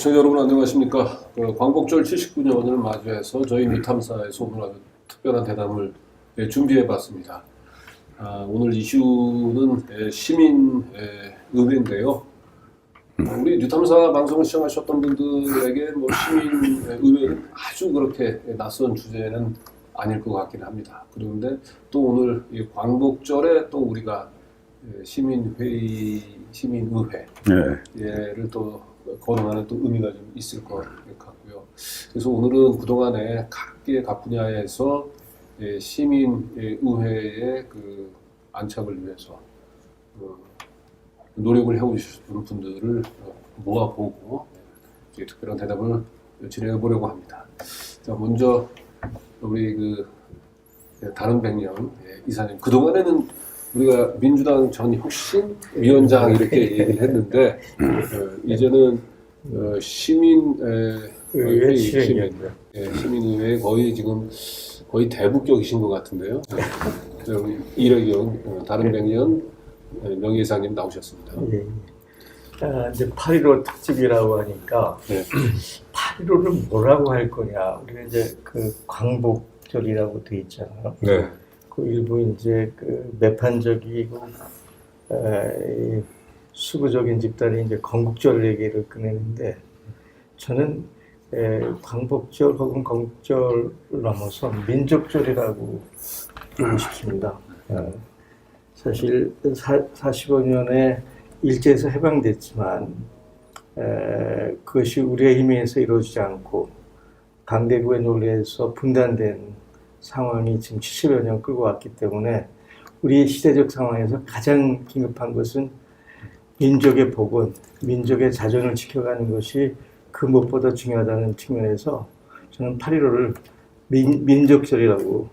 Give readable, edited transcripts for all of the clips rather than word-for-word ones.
시청자 여러분 안녕하십니까. 광복절 79년을 맞이해서 저희 뉴탐사의 소문 아주 특별한 대담을 준비해봤습니다. 오늘 이슈는 시민의회인데요. 우리 뉴탐사 방송을 시청하셨던 분들에게 시민의회는 아주 그렇게 낯선 주제는 아닐 것 같긴 합니다. 그런데 또 오늘 이 광복절에 또 우리가 시민의회를 또 거론하는 또 의미가 좀 있을 것 같고요. 그래서 오늘은 그동안에 각 분야에서 시민의회의 그 안착을 위해서 노력을 해오셨던 분들을 모아보고 특별한 대답을 진행해 보려고 합니다. 자, 먼저 우리 다른 백년 이사님, 그동안에는 우리가 민주당 전 혁신위원장 이렇게 얘기를 했는데 이제는 시민의회 거의 대부격이신 것 같은데요. 이래경 다른 백년 명예이사님 나오셨습니다. 이제 8.15 특집이라고 하니까 8.15를 뭐라고 할 거냐. 우리가 이제 그 광복절이라고 돼 있잖아요. 네. 그 일부 이제 그 매판적이고 수구적인 집단이 이제 건국절 얘기를 꺼내는데 저는 광복절 혹은 건국절을 넘어서 민족절이라고 부르고 싶습니다. 사실 45년에 일제에서 해방됐지만 그것이 우리의 힘에 의해서 이루어지지 않고 강대국의 논리에서 분단된 상황이 지금 70여 년 끌고 왔기 때문에 우리의 시대적 상황에서 가장 긴급한 것은 민족의 복원, 민족의 자존을 지켜가는 것이 그 무엇보다 중요하다는 측면에서 저는 8.15를 민족절이라고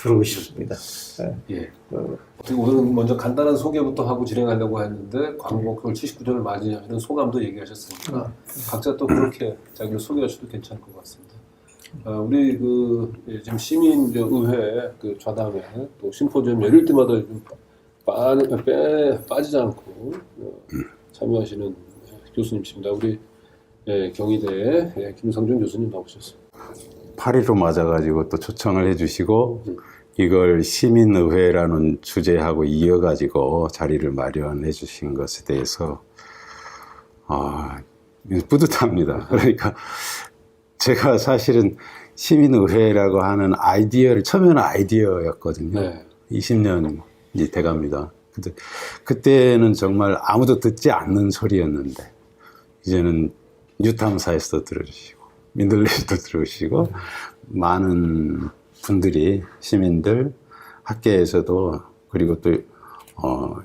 부르고 싶습니다. 오늘은 먼저 간단한 소개부터 하고 진행하려고 했는데 광복절 79년을 맞이하는 소감도 얘기하셨으니까 각자 또 그렇게 자기를 소개하셔도 괜찮을 것 같습니다. 우리 지금 시민의회 좌담회 또 심포지엄 열릴 때마다 좀 빠지지 않고 참여하시는 교수님이십니다. 우리 경희대 김성준 교수님 나오셨습니다. 8.15 맞아가지고 또 초청을 해주시고 이걸 시민의회라는 주제하고 이어가지고 자리를 마련해 주신 것에 대해서 뿌듯합니다. 그러니까 제가 사실은 시민의회라고 하는 아이디어를 처음에는 아이디어였거든요. 네. 20년이 돼갑니다. 근데 그때는 정말 아무도 듣지 않는 소리였는데 이제는 뉴탐사에서도 들어주시고 민들레에서도 들어주시고 많은 분들이 시민들 학계에서도 그리고 또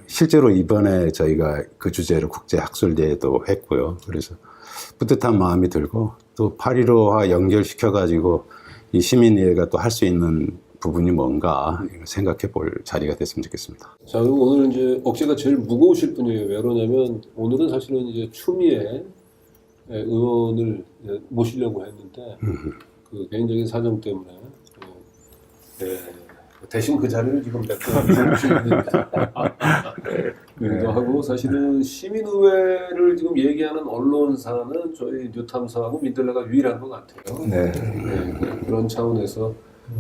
실제로 이번에 저희가 그 주제로 국제학술대회도 했고요. 그래서 뿌듯한 마음이 들고 또 8.15와 연결시켜가지고 이 시민의회가 또 할 수 있는 부분이 뭔가 생각해 볼 자리가 됐으면 좋겠습니다. 자, 그리고 오늘 이제 어깨가 제일 무거우실 분이에요. 왜 그러냐면 오늘은 사실은 이제 추미애 의원을 모시려고 했는데 그 개인적인 사정 때문에 대신 그 자리를 지금 그래도 하고 사실은 시민의회를 지금 얘기하는 언론사는 저희 뉴탐사하고 민들레가 유일한 것 같아요. 그런 차원에서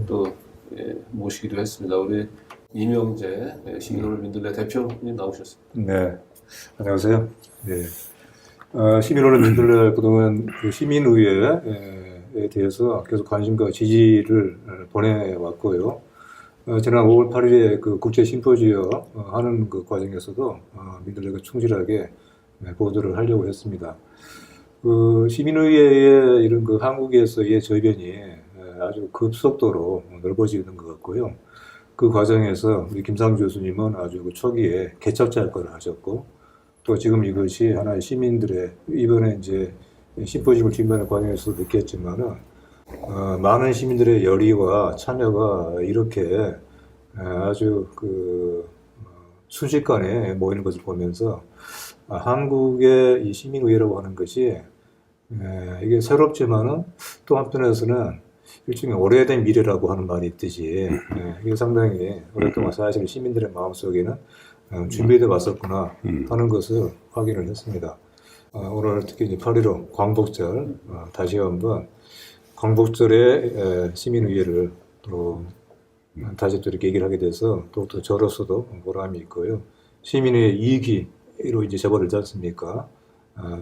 또 모시기도 했습니다. 우리 이명재 시민의회 민들레 대표님 나오셨습니다. 네, 안녕하세요. 시민의회 민들레 그동안 그 시민의회에 대해서 계속 관심과 지지를 보내왔고요. 지난 5월 8일에 그 국제 심포지엄 하는 그 과정에서도 민들레가 충실하게 보도를 하려고 했습니다. 그 시민의회의 이런 그 한국에서의 저변이 아주 급속도로 넓어지는 것 같고요. 그 과정에서 우리 김상주 교수님은 아주 그 초기에 개척자 역할을 하셨고, 또 지금 이것이 하나의 시민들의 이번에 이제 심포지엄을 준비하는 과정에서도 느꼈지만은 많은 시민들의 열의와 참여가 이렇게 아주 그 순식간에 모이는 것을 보면서 한국의 이 시민의회라고 하는 것이 이게 새롭지만은 또 한편에서는 일종의 오래된 미래라고 하는 말이 있듯이 이게 상당히 오랫동안 사실 시민들의 마음속에는 준비되어 왔었구나 하는 것을 확인을 했습니다. 오늘 특히 이제 8.15 광복절 다시 한번 광복절의 시민의회를 또 다시 또 이렇게 얘기를 하게 돼서 더욱더 저로서도 보람이 있고요. 시민의 이익으로 이제 재벌을지 않습니까?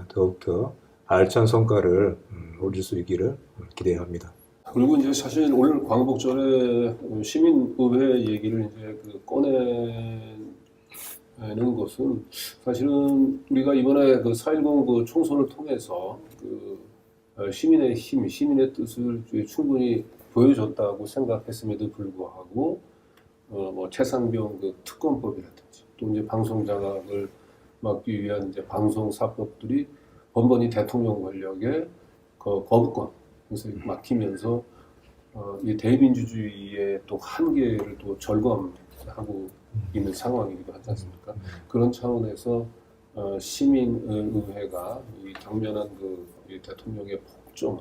더욱더 알찬 성과를 올릴 수 있기를 기대합니다. 그리고 이제 사실 오늘 광복절에 시민의회 얘기를 이제 꺼내는 것은 사실은 우리가 이번에 4.10 그 총선을 통해서 시민의 힘, 시민의 뜻을 충분히 보여줬다고 생각했음에도 불구하고 뭐 최상병 특검법이라든지 또 이제 방송 자각을 막기 위한 이제 방송사법들이 번번이 대통령 권력의 거부권 그래서 막히면서 이 대민주주의의 또 한계를 또 절감하고 있는 상황이기도 하지 않습니까? 그런 차원에서 시민의회가 이 당면한 이 대통령의 폭정을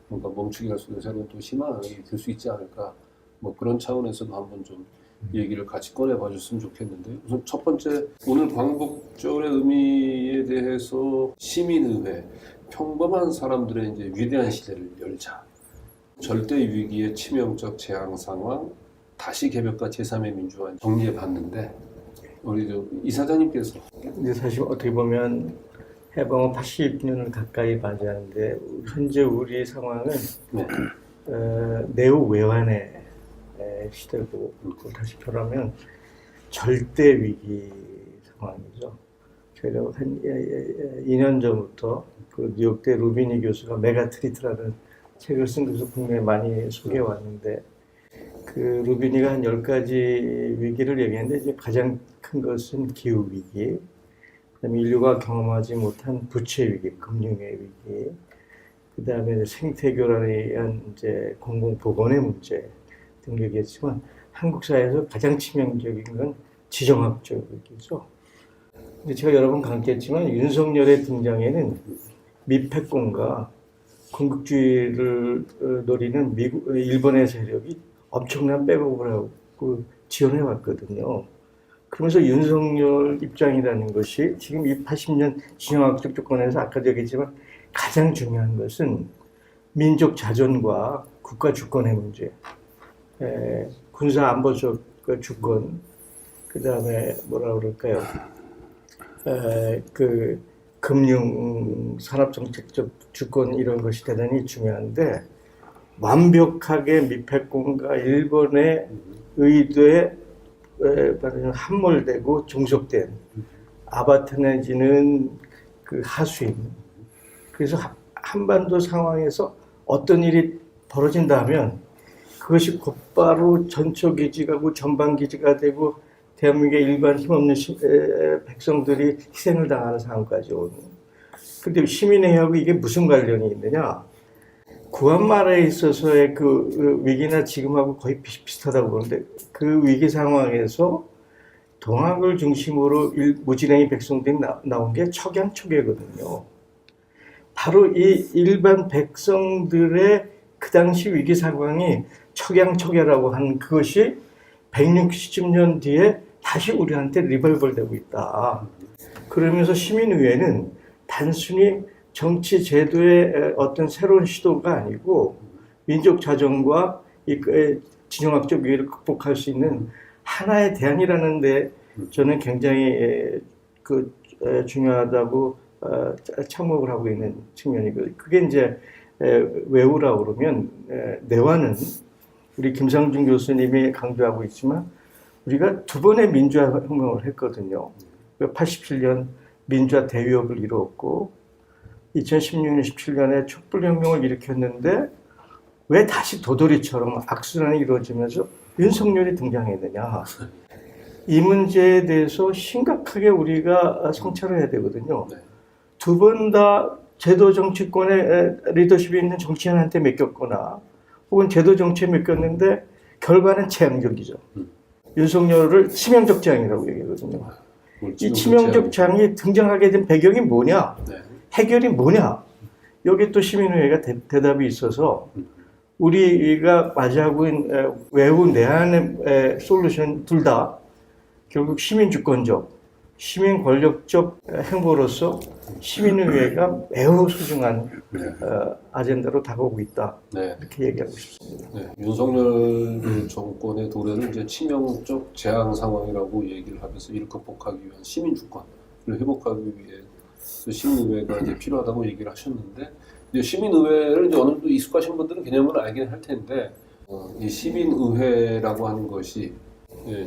뭔가 멈추게 할 수 있는 새로운 또 희망이 될 수 있지 않을까 뭐 그런 차원에서도 한번 좀 얘기를 같이 꺼내봐 줬으면 좋겠는데 우선 첫 번째 오늘 광복절의 의미에 대해서 시민의회 평범한 사람들의 이제 위대한 시대를 열자 절대 위기의 치명적 재앙 상황 다시 개벽과 제3의 민주화 정리해 봤는데 우리 이사장님께서 근데 사실 어떻게 보면 해방은 80년을 가까이 맞이하는데 현재 우리 상황은 네. 내후 외환의 시대고 다시 표현하면 절대 위기 상황이죠. 저희가 한 2년 전부터 그 뉴욕대 루비니 교수가 메가트리트라는 책을 쓴 것을 분명히 많이 소개해 왔는데 그 루비니가 한 10가지 위기를 얘기했는데 이제 가장 큰 것은 기후 위기, 그다음에 인류가 경험하지 못한 부채 위기, 금융의 위기, 그다음에 생태교란에 의한 이제 공공보건의 문제 등 얘기했지만 한국 사회에서 가장 치명적인 건 지정학적 위기죠. 근데 제가 여러 번 강조했지만 윤석열의 등장에는 미패권과 군국주의를 노리는 일본의 세력이 엄청난 백업을 하고 지원해 왔거든요. 그러면서 윤석열 입장이라는 것이 지금 이 80년 진영학적 조건에서 아까도 얘기했지만 가장 중요한 것은 민족 자존과 국가 주권의 문제, 군사 안보적 주권, 그 다음에 뭐라 그럴까요? 그 금융 산업 정책적 주권 이런 것이 대단히 중요한데 완벽하게 미패권과 일본의 의도에 함몰되고 종속된 아바타 내지는 그 하수인. 그래서 한반도 상황에서 어떤 일이 벌어진다면 그것이 곧바로 전초기지가 전방기지가 되고 대한민국의 일반 힘없는 백성들이 희생을 당하는 상황까지 오는. 근데 시민회하고 이게 무슨 관련이 있느냐? 구한말에 있어서의 그 위기나 지금하고 거의 비슷하다고 보는데 그 위기 상황에서 동학을 중심으로 무진행의 백성들이 나온 게 척양척야거든요. 바로 이 일반 백성들의 그 당시 위기 상황이 척양척야라고 한 그것이 160년 뒤에 다시 우리한테 리벌벌 되고 있다. 그러면서 시민의회는 단순히 정치 제도의 어떤 새로운 시도가 아니고 민족 자존과 이 진영학적 위기를 극복할 수 있는 하나의 대안이라는 데 저는 굉장히 중요하다고 착목을 하고 있는 측면이거든요. 그게 이제 외우라고 그러면 내화는 우리 김상준 교수님이 강조하고 있지만 우리가 두 번의 민주화 혁명을 했거든요. 87년 민주화 대위협을 이루었고 2016년, 17년에 촛불혁명을 일으켰는데 왜 다시 도돌이처럼 악순환이 이루어지면서 윤석열이 등장했느냐. 이 문제에 대해서 심각하게 우리가 성찰을 해야 되거든요. 두 번 다 제도 정치권의 리더십이 있는 정치인한테 맡겼거나 혹은 제도 정치에 맡겼는데 결과는 재앙적이죠. 윤석열을 치명적 재앙이라고 얘기하거든요. 이 치명적 재앙이 등장하게 된 배경이 뭐냐? 해결이 뭐냐? 여기 또 시민회의가 대답이 있어서 우리가 맞이하고 있는 외부 내한의 솔루션 둘 다 결국 시민주권적 시민 권력적 행보로서 시민의회가 매우 소중한 아젠다로 다가오고 있다. 네. 이렇게 얘기하고 싶습니다. 네, 윤석열 그 정권의 도래는 이제 치명적 재앙 상황이라고 얘기를 하면서 이를 극복하기 위한 시민 주권을 회복하기 위해 시민의회가 이제 필요하다고 얘기를 하셨는데, 이제 시민의회를 이제 어느 정도 익숙하신 분들은 개념을 알긴 할 텐데, 이 시민의회라고 하는 것이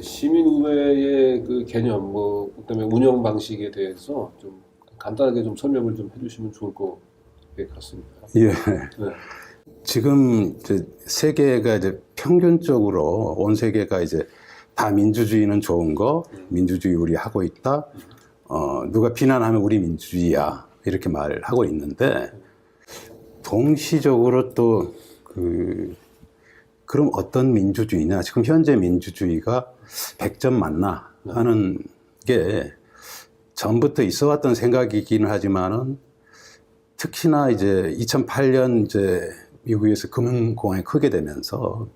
시민의회의 그 개념, 그다음에 운영 방식에 대해서 좀 간단하게 좀 설명을 좀 해주시면 좋을 것 같습니다. 예. 네. 지금 이제 세계가 이제 평균적으로 온 세계가 이제 다 민주주의는 좋은 거, 민주주의 우리 하고 있다. 누가 비난하면 우리 민주주의야 이렇게 말을 하고 있는데, 동시적으로 또 그럼 어떤 민주주의냐? 지금 현재 민주주의가 100점 맞나 하는 게 전부터 있어왔던 생각이긴 하지만은, 특히나 이제 2008년 이제 미국에서 금융공황이 크게 되면서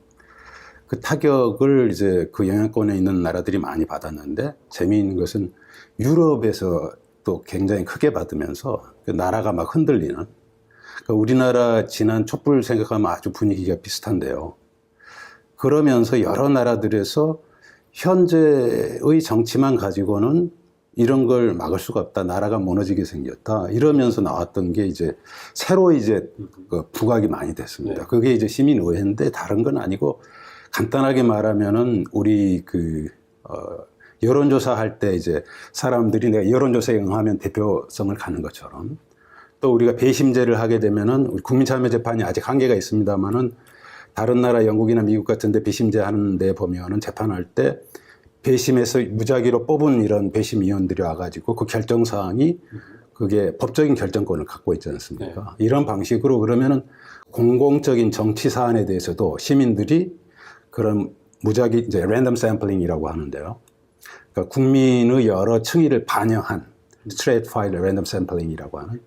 그 타격을 이제 그 영향권에 있는 나라들이 많이 받았는데, 재미있는 것은 유럽에서 또 굉장히 크게 받으면서 그 나라가 막 흔들리는, 그러니까 우리나라 지난 촛불 생각하면 아주 분위기가 비슷한데요. 그러면서 여러 나라들에서 현재의 정치만 가지고는 이런 걸 막을 수가 없다. 나라가 무너지게 생겼다. 이러면서 나왔던 게 이제 새로 이제 그 부각이 많이 됐습니다. 네. 그게 이제 시민의회인데 다른 건 아니고, 간단하게 말하면은 우리 여론조사 할 때 이제 사람들이 내가 여론조사에 응하면 대표성을 갖는 것처럼, 또 우리가 배심제를 하게 되면은 우리 국민참여재판이 아직 한계가 있습니다만은, 다른 나라 영국이나 미국 같은데 배심제 하는데 보면은 재판할 때 배심에서 무작위로 뽑은 이런 배심위원들이 와가지고 그 결정사항이 그게 법적인 결정권을 갖고 있지 않습니까? 네. 이런 방식으로 그러면은 공공적인 정치 사안에 대해서도 시민들이 그런 무작위, 이제 랜덤 샘플링이라고 하는데요. 그러니까 국민의 여러 층위를 반영한 스트레이트파이드 랜덤 샘플링이라고 하는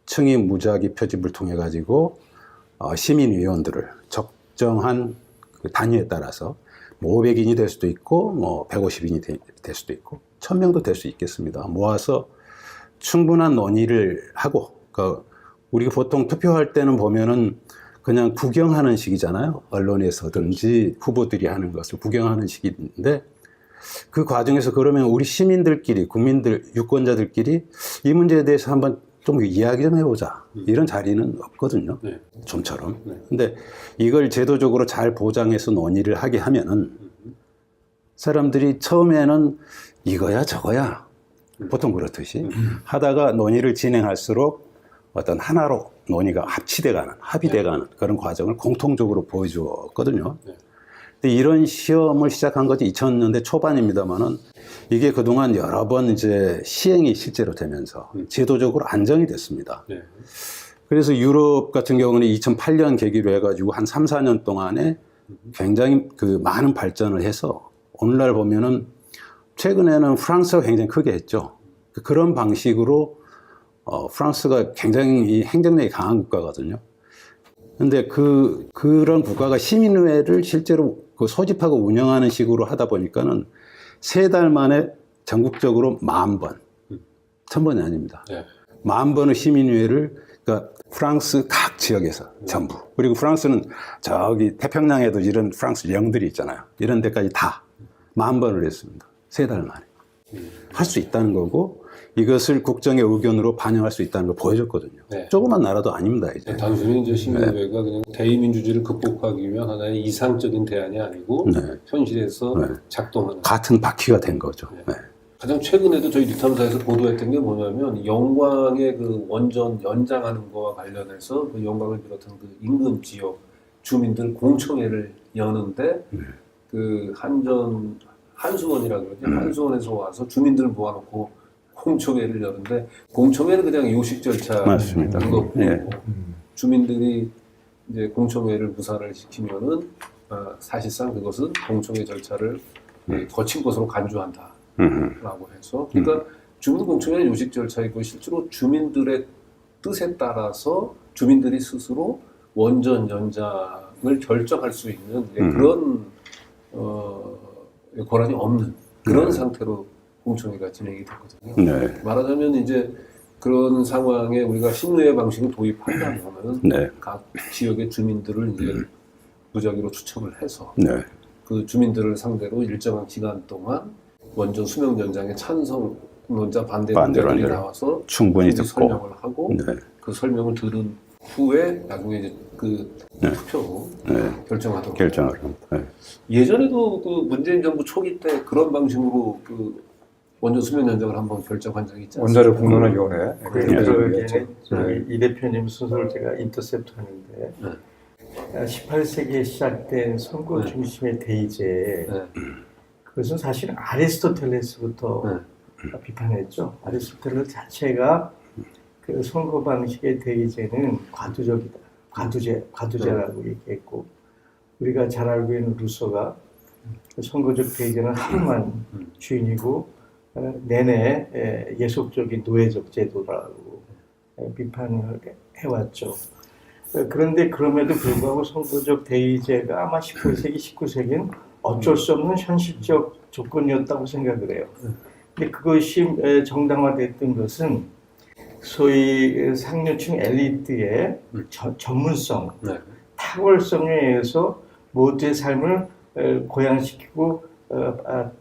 층위 무작위 표집을 통해 가지고 시민위원들을 적정한 그 단위에 따라서 500인이 될 수도 있고 150인이 될 수도 있고 1000명도 될 수 있겠습니다. 모아서 충분한 논의를 하고, 그러니까 우리가 보통 투표할 때는 보면은 그냥 구경하는 식이잖아요. 언론에서든지 후보들이 하는 것을 구경하는 식인데, 그 과정에서 그러면 우리 시민들끼리, 국민들, 유권자들끼리 이 문제에 대해서 한번 좀 이야기 좀 해보자. 이런 자리는 없거든요. 네. 좀처럼. 네. 근데 이걸 제도적으로 잘 보장해서 논의를 하게 하면은 사람들이 처음에는 이거야 저거야 보통 그렇듯이 하다가 논의를 진행할수록 어떤 하나로 논의가 합치돼가는, 합의돼가는 그런 과정을 공통적으로 보여주었거든요. 네. 근데 이런 시험을 시작한 것이 2000년대 초반입니다만은, 이게 그동안 여러 번 이제 시행이 실제로 되면서 제도적으로 안정이 됐습니다. 네. 그래서 유럽 같은 경우는 2008년 계기로 해가지고 한 3, 4년 동안에 굉장히 그 많은 발전을 해서 오늘날 보면은, 최근에는 프랑스가 굉장히 크게 했죠. 그런 방식으로 프랑스가 굉장히 행정력이 강한 국가거든요. 근데 그런 국가가 시민의회를 실제로 소집하고 운영하는 식으로 하다 보니까는 3달 만에 전국적으로 10,000번, 1000번이 아닙니다. 네. 10,000번의 시민의회를, 그러니까 프랑스 각 지역에서 전부. 그리고 프랑스는 저기 태평양에도 이런 프랑스 영들이 있잖아요. 이런 데까지 다 10,000번을 했습니다. 3달 만에. 할 수 있다는 거고, 이것을 국정의 의견으로 반영할 수 있다는 걸 보여줬거든요. 네. 조그만 나라도 아닙니다, 이제. 네, 단순히 이제 시민의회가 그냥 대의민주주의를 극복하기 위한 하나의 이상적인 대안이 아니고 네. 현실에서 네. 작동하는. 같은 바퀴가 된 거죠. 네. 네. 가장 최근에도 저희 뉴탐사에서 보도했던 게 뭐냐면, 영광의 그 원전 연장하는 거와 관련해서 그 영광을 비롯한 그 인근 지역 주민들 공청회를 여는데 그 한수원이라고 그러죠. 한수원에서 와서 주민들 모아놓고 공청회를 여는데, 공청회는 그냥 요식 절차 맞습니다. 그거 예. 주민들이 이제 공청회를 무산을 시키면은 사실상 그것은 공청회 절차를 거친 것으로 간주한다라고 해서, 그러니까 주민 공청회는 요식 절차이고 실제로 주민들의 뜻에 따라서 주민들이 스스로 원전 연장을 결정할 수 있는 그런 권한이 없는 그런 상태로 공청회가 진행이 됐거든요. 네. 말하자면 이제 그런 상황에 우리가 신의회 방식을 도입한다면은 네. 각 지역의 주민들을 이제 무작위로 추첨을 해서 네. 그 주민들을 상대로 일정한 기간 동안 원전 수명 연장에 찬성론자 반대론자들이 반대론자를 나와서 충분히 듣고. 설명을 하고 네. 그 설명을 들은 후에 나중에 이제 그 네. 투표로 네. 결정하도록. 결정을 합니다. 네. 예전에도 그 문재인 정부 초기 때 그런 방식으로 그 원전 수명 연장을 한번 결정한 적이 있지 않습니까? 원자력 공론화위원회 저희 이 대표님 순서를 제가 인터셉트 하는데 18세기에 시작된 선거 중심의 대의제 네. 그것은 사실 아리스토텔레스부터 비판했죠. 아리스토텔레스 자체가 그 선거 방식의 대의제는 과두적이다. 과두제라고 얘기했고 우리가 잘 알고 있는 루소가 선거적 대의제는 하루만 주인이고 내내 예속적인 노예적 제도라고 비판을 해왔죠. 그런데 그럼에도 불구하고 선거적 대의제가 아마 18세기, 19세기는 어쩔 수 없는 현실적 조건이었다고 생각을 해요. 근데 그것이 정당화됐던 것은 소위 상류층 엘리트의 전문성, 탁월성에 의해서 모두의 삶을 고양시키고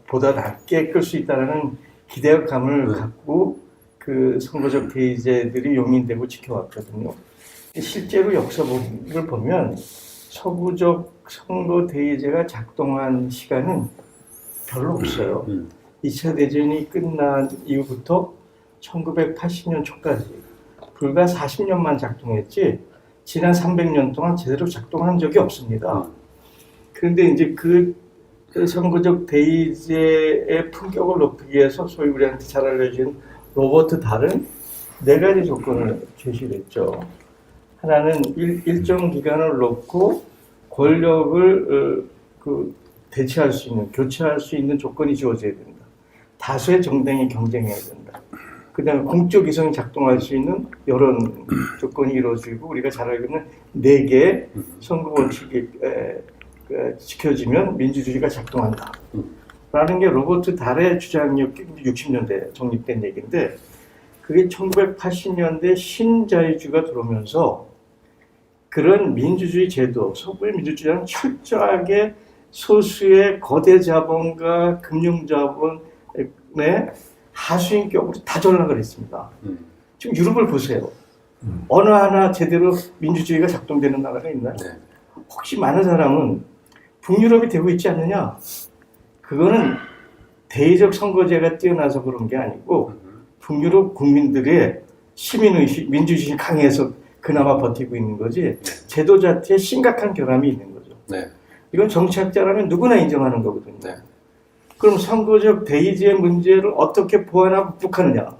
보다 낮게 끌 수 있다는 기대감을 갖고 그 선거적 대의제들이 용인되고 지켜왔거든요. 실제로 역사를 보면 서구적 선거 대의제가 작동한 시간은 별로 없어요. 2차 대전이 끝난 이후부터 1980년 초까지 불과 40년만 작동했지 지난 300년 동안 제대로 작동한 적이 없습니다. 그런데 이제 그 선거적 대의제의 품격을 높이기 위해서 소위 우리한테 잘 알려진 로버트 달은 4가지 조건을 제시했죠. 하나는 일정 기간을 놓고 권력을 대체할 수 있는, 교체할 수 있는 조건이 주어져야 된다. 다수의 정당이 경쟁해야 된다. 그 다음에 공적 이성이 작동할 수 있는 이런 조건이 이루어지고 우리가 잘 알고 있는 4개의 선거 원칙이 지켜지면 민주주의가 작동한다. 라는 게 로버트 달의 주장이었기 60년대 정립된 얘기인데 그게 1980년대 신자유주의가 들어오면서 그런 민주주의 제도, 서구의 민주주의는 철저하게 소수의 거대 자본과 금융자본의 하수인격으로 다 전락을 했습니다. 지금 유럽을 보세요. 어느 하나 제대로 민주주의가 작동되는 나라가 있나요? 혹시 많은 사람은 북유럽이 되고 있지 않느냐? 그거는 대의적 선거제가 뛰어나서 그런 게 아니고 북유럽 국민들의 시민의식, 민주주의 강해서 그나마 버티고 있는 거지 제도 자체에 심각한 결함이 있는 거죠. 이건 정치학자라면 누구나 인정하는 거거든요. 그럼 선거적 대의제의 문제를 어떻게 보완하고 극복하느냐?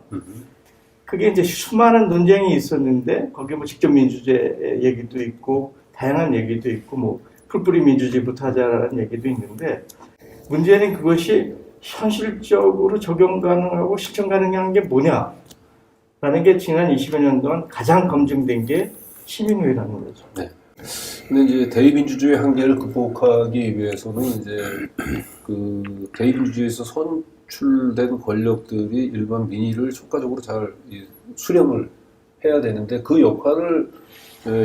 그게 이제 수많은 논쟁이 있었는데 거기에 뭐 직접 민주제 얘기도 있고 다양한 얘기도 있고 뭐 풀뿌리 민주주의부터 하자라는 얘기도 있는데 문제는 그것이 현실적으로 적용 가능하고 실천 가능한 게 뭐냐? 라는 게 지난 20여 년 동안 가장 검증된 게 시민의회라는 거죠. 근데 이제 대의민주주의 한계를 극복하기 위해서는 이제 그 대의민주주의에서 선출된 권력들이 일반 민의를 효과적으로 잘 수렴을 해야 되는데 그 역할을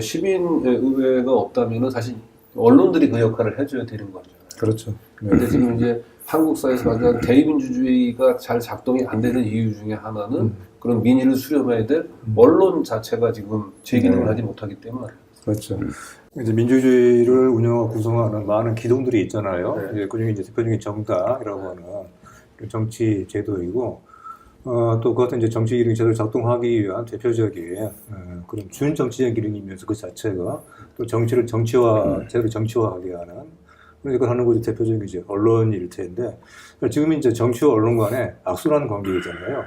시민의회가 없다면은 사실 언론들이 그 역할을 해줘야 되는 거죠. 그렇죠. 근데 지금 이제 한국 사회에서 말하는 대의민주주의가 잘 작동이 안 되는 이유 중에 하나는 그런 민의를 수렴해야 될 언론 자체가 지금 제 기능을 하지 못하기 때문에. 그렇죠. 이제 민주주의를 운영하고 구성하는 많은 기동들이 있잖아요. 이제 그중에 이제 대표적인 정당이라고 하는 정치 제도이고, 또 그것은 이제 정치 기능 제도를 작동하기 위한 대표적인 그런 준정치적 기능이면서 그 자체가 또 정치를 제도를 정치화하게 하는 그런 걸 하는 것이 대표적인 이제 언론일 텐데 지금 이제 정치와 언론 간에 악순환 관계이잖아요.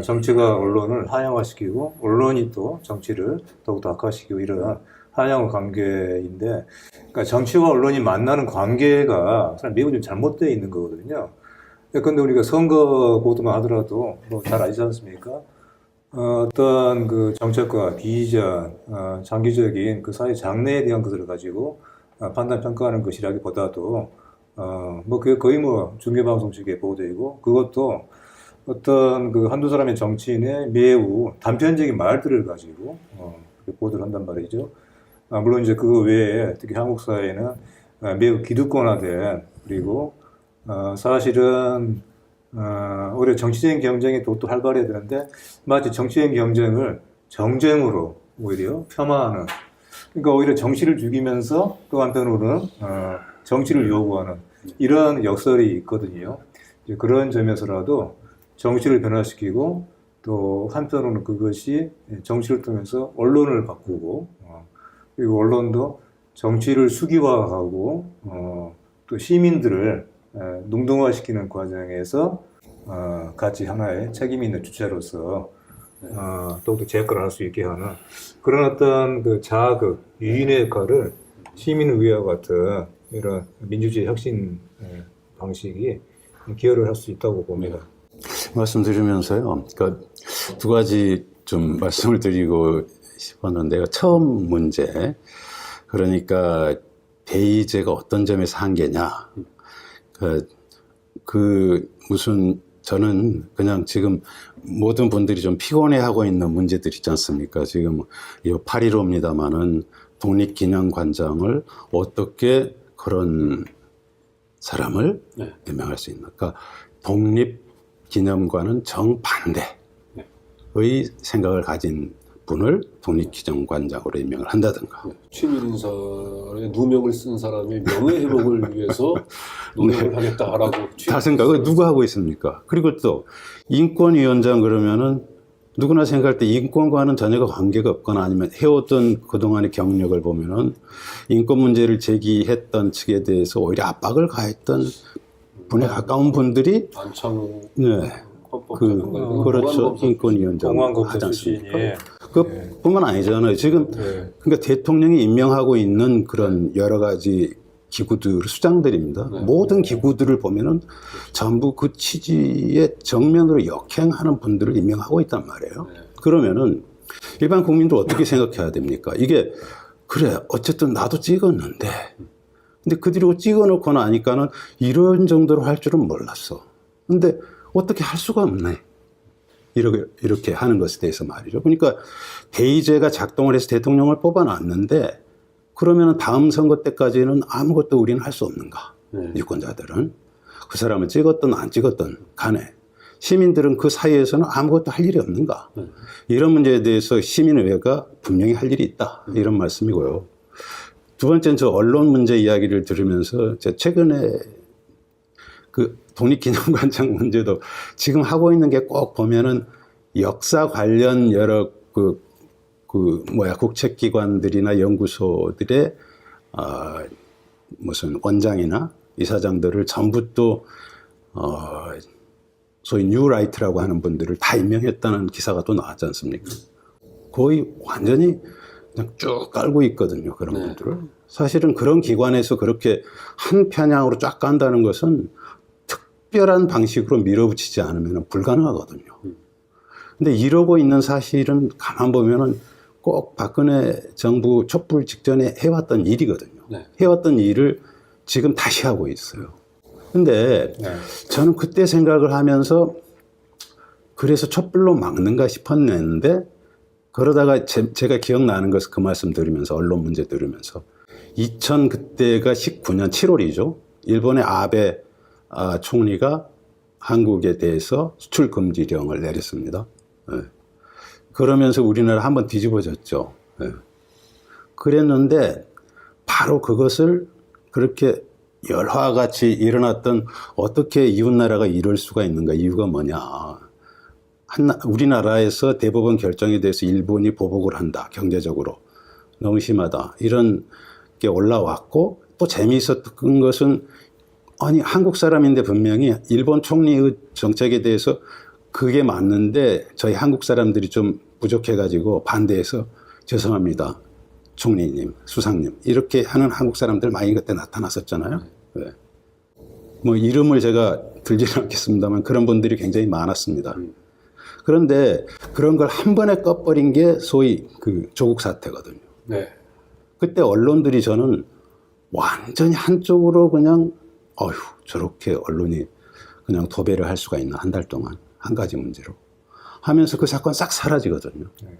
정치가 언론을 하향화시키고 언론이 또 정치를 더욱 악화시키고 이런 하향 관계인데, 그러니까 정치와 언론이 만나는 관계가 사실 매우 좀 잘못되어 있는 거거든요. 그런데 우리가 선거 보도만 하더라도 뭐 잘 아시지 않습니까? 어떤 그 정책과 비전, 장기적인 그 사회 장래에 대한 것을 가지고 판단 평가하는 것이라기보다도 뭐 그게 거의 뭐 중계방송식의 보도이고 그것도 어떤 그 한두 사람의 정치인의 매우 단편적인 말들을 가지고 그렇게 보도를 한단 말이죠. 물론 이제 그 외에 특히 한국 사회는 매우 기득권화된 그리고 사실은 오히려 정치적인 경쟁이 또 활발해야 되는데 마치 정치적인 경쟁을 정쟁으로 오히려 폄하하는 그러니까 오히려 정치를 죽이면서 또 한편으로는 정치를 요구하는 이런 역설이 있거든요. 이제 그런 점에서라도 정치를 변화시키고 또 한편으로는 그것이 정치를 통해서 언론을 바꾸고 그리고 언론도 정치를 수기화하고 또 시민들을 능동화시키는 과정에서 같이 하나의 책임 있는 주체로서 또 제 역할을 할 수 있게 하는 그런 어떤 그 자극, 유인의 역할을 시민의회와 같은 이런 민주주의 혁신 방식이 기여를 할 수 있다고 봅니다. 말씀드리면서요. 그러니까 두 가지 좀 말씀을 드리고 싶었는데요. 처음 문제, 그러니까 베이제가 어떤 점에서 한계냐. 무슨 저는 그냥 지금 모든 분들이 좀 피곤해하고 있는 문제들 있지 않습니까? 지금 이 8.15입니다만은 독립기념관장을 어떻게 그런 사람을 임명할 수 있나? 그러니까 독립기념관은 정반대의 생각을 가진 분을 독립기념관장으로 임명을 한다든가. 취임인사에 누명을 쓴 사람의 명예회복을 위해서 노력을 하겠다라고. 다 생각을 누가 하고 있습니까? 그리고 또 인권위원장 그러면은 누구나 생각할 때 인권과는 전혀 관계가 없거나 아니면 해오던 그동안의 경력을 보면은 인권 문제를 제기했던 측에 대해서 오히려 압박을 가했던 분에 가까운 분들이 안창호 그렇죠. 인권위원장 하지 않습니까? 그뿐만 아니잖아요. 지금 그러니까 대통령이 임명하고 있는 그런 여러 가지 기구들, 수장들입니다. 모든 기구들을 보면은 전부 그 취지의 정면으로 역행하는 분들을 임명하고 있단 말이에요. 그러면은 일반 국민들 어떻게 생각해야 됩니까? 이게 그래 어쨌든 나도 찍었는데 근데 그들이 찍어놓고 나니까는 이런 정도로 할 줄은 몰랐어. 근데 어떻게 할 수가 없네. 이렇게 하는 것에 대해서 말이죠. 그러니까 대의제가 작동을 해서 대통령을 뽑아놨는데 그러면 다음 선거 때까지는 아무것도 우리는 할 수 없는가? 유권자들은. 그 사람을 찍었든 안 찍었든 간에 시민들은 그 사이에서는 아무것도 할 일이 없는가? 이런 문제에 대해서 시민의회가 분명히 할 일이 있다. 이런 말씀이고요. 두 번째는 저 언론 문제 이야기를 들으면서 제가 최근에 그 독립기념관장 문제도 지금 하고 있는 게 꼭 보면은 역사 관련 여러 국책기관들이나 연구소들의 무슨 원장이나 이사장들을 전부 또 소위 뉴라이트라고 하는 분들을 다 임명했다는 기사가 또 나왔지 않습니까? 거의 완전히 그냥 쭉 깔고 있거든요. 그런 분들을. 사실은 그런 기관에서 그렇게 한 편향으로 쫙 간다는 것은 특별한 방식으로 밀어붙이지 않으면 불가능하거든요. 근데 이러고 있는 사실은 가만 보면은 꼭 박근혜 정부 촛불 직전에 해왔던 일이거든요. 해왔던 일을 지금 다시 하고 있어요. 근데 저는 그때 생각을 하면서 그래서 촛불로 막는가 싶었는데 그러다가 제가 기억나는 것을 그 말씀 들으면서 언론 문제 들으면서 그때가 19년 7월이죠. 일본의 아베 총리가 한국에 대해서 수출 금지령을 내렸습니다. 그러면서 우리나라 한번 뒤집어졌죠. 그랬는데 바로 그것을 그렇게 열화같이 일어났던 어떻게 이웃나라가 이럴 수가 있는가 이유가 뭐냐. 우리나라에서 대법원 결정에 대해서 일본이 보복을 한다. 경제적으로. 너무 심하다. 이런 게 올라왔고 또 재미있었던 것은 아니 한국 사람인데 분명히 일본 총리의 정책에 대해서 그게 맞는데 저희 한국 사람들이 좀 부족해가지고 반대해서 죄송합니다. 총리님, 수상님 이렇게 하는 한국 사람들 많이 그때 나타났었잖아요. 뭐 이름을 제가 들지는 않겠습니다만 그런 분들이 굉장히 많았습니다. 그런데 그런 걸 한 번에 꺼버린 게 소위 그 조국 사태거든요. 그때 언론들이 저는 완전히 한쪽으로 그냥 어휴 저렇게 언론이 그냥 도배를 할 수가 있나 한 달 동안 한 가지 문제로 하면서 그 사건 싹 사라지거든요. 네.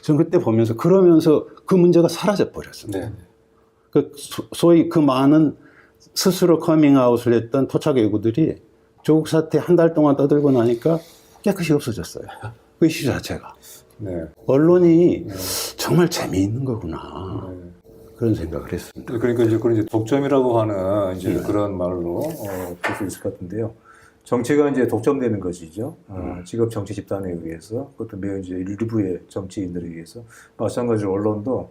저는 그때 보면서 그러면서 그 문제가 사라져 버렸습니다. 네. 그 소위 그 많은 스스로 커밍아웃을 했던 토착 외구들이 조국 사태 한 달 동안 떠들고 나니까 깨끗이 없어졌어요. 그 이슈 자체가. 네. 언론이 정말 재미있는 거구나. 네. 그런 생각을 했습니다. 그러니까 이제 그런 이제 독점이라고 하는 이제 그런 말로 볼 수 있을 것 같은데요. 정치가 이제 독점되는 것이죠. 직업 정치 집단에 의해서, 그것도 매우 이제 일부의 정치인들에 의해서. 마찬가지로 언론도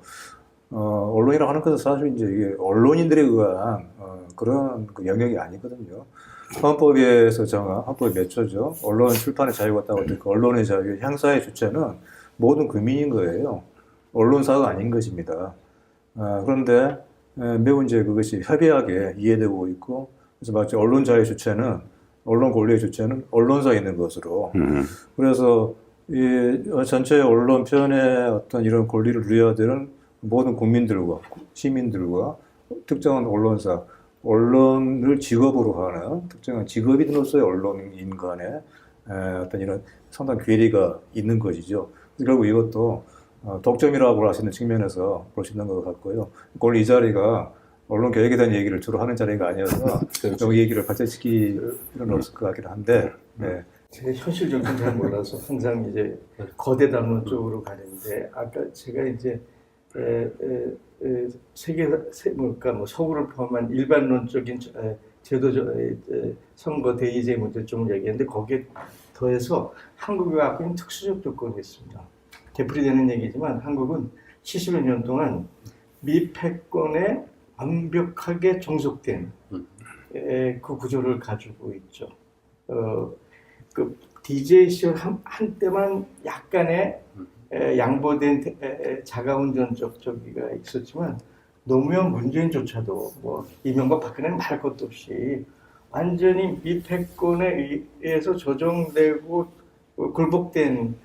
언론이라고 하는 것은 사실 이제 이게 언론인들에 의한 그런 그 영역이 아니거든요. 헌법에서 정한 헌법의 몇 초죠. 언론 출판의 자유가 있다고 할 때 그 언론의 자유, 향사의 주체는 모든 국민인 거예요. 언론사가 아닌 것입니다. 그런데 매우 이제 그것이 협의하게 이해되고 있고, 그래서 마치 언론 자유 주체는, 언론 권리의 주체는 언론사에 있는 것으로, 그래서 이 전체 언론 표현의 어떤 이런 권리를 누려야 되는 모든 국민들과 시민들과 특정한 언론사, 언론을 직업으로 하는 특정한 직업인으로서의 언론인 간의 어떤 이런 상당한 괴리가 있는 것이죠. 결국 이것도 독점이라고 할 수 있는 측면에서 볼 수 있는 것 같고요. 오늘 이 자리가 언론 개혁에 대한 얘기를 주로 하는 자리가 아니어서 좀 이 얘기를 발전시킬 필요는 없을 것 같긴 한데, 네. 제가 현실적인 잘 몰라서 항상 이제 거대 담론 쪽으로 가는데, 아까 제가 이제 그러니까 뭐 서구를 포함한 일반론적인 선거 대의제 문제점을 얘기했는데, 거기에 더해서 한국이 갖고 있는 특수적 조건이 있습니다. 되풀이되는 얘기지만 한국은 70여 년 동안 미 패권에 완벽하게 종속된 그 구조를 가지고 있죠. 그 DJ 시절 한때만 약간의 양보된 자가운전적 저기가 있었지만, 노무현 문재인조차도 뭐 이명박 박근혜는 말할 것도 없이 완전히 미 패권에 의해서 조정되고 굴복된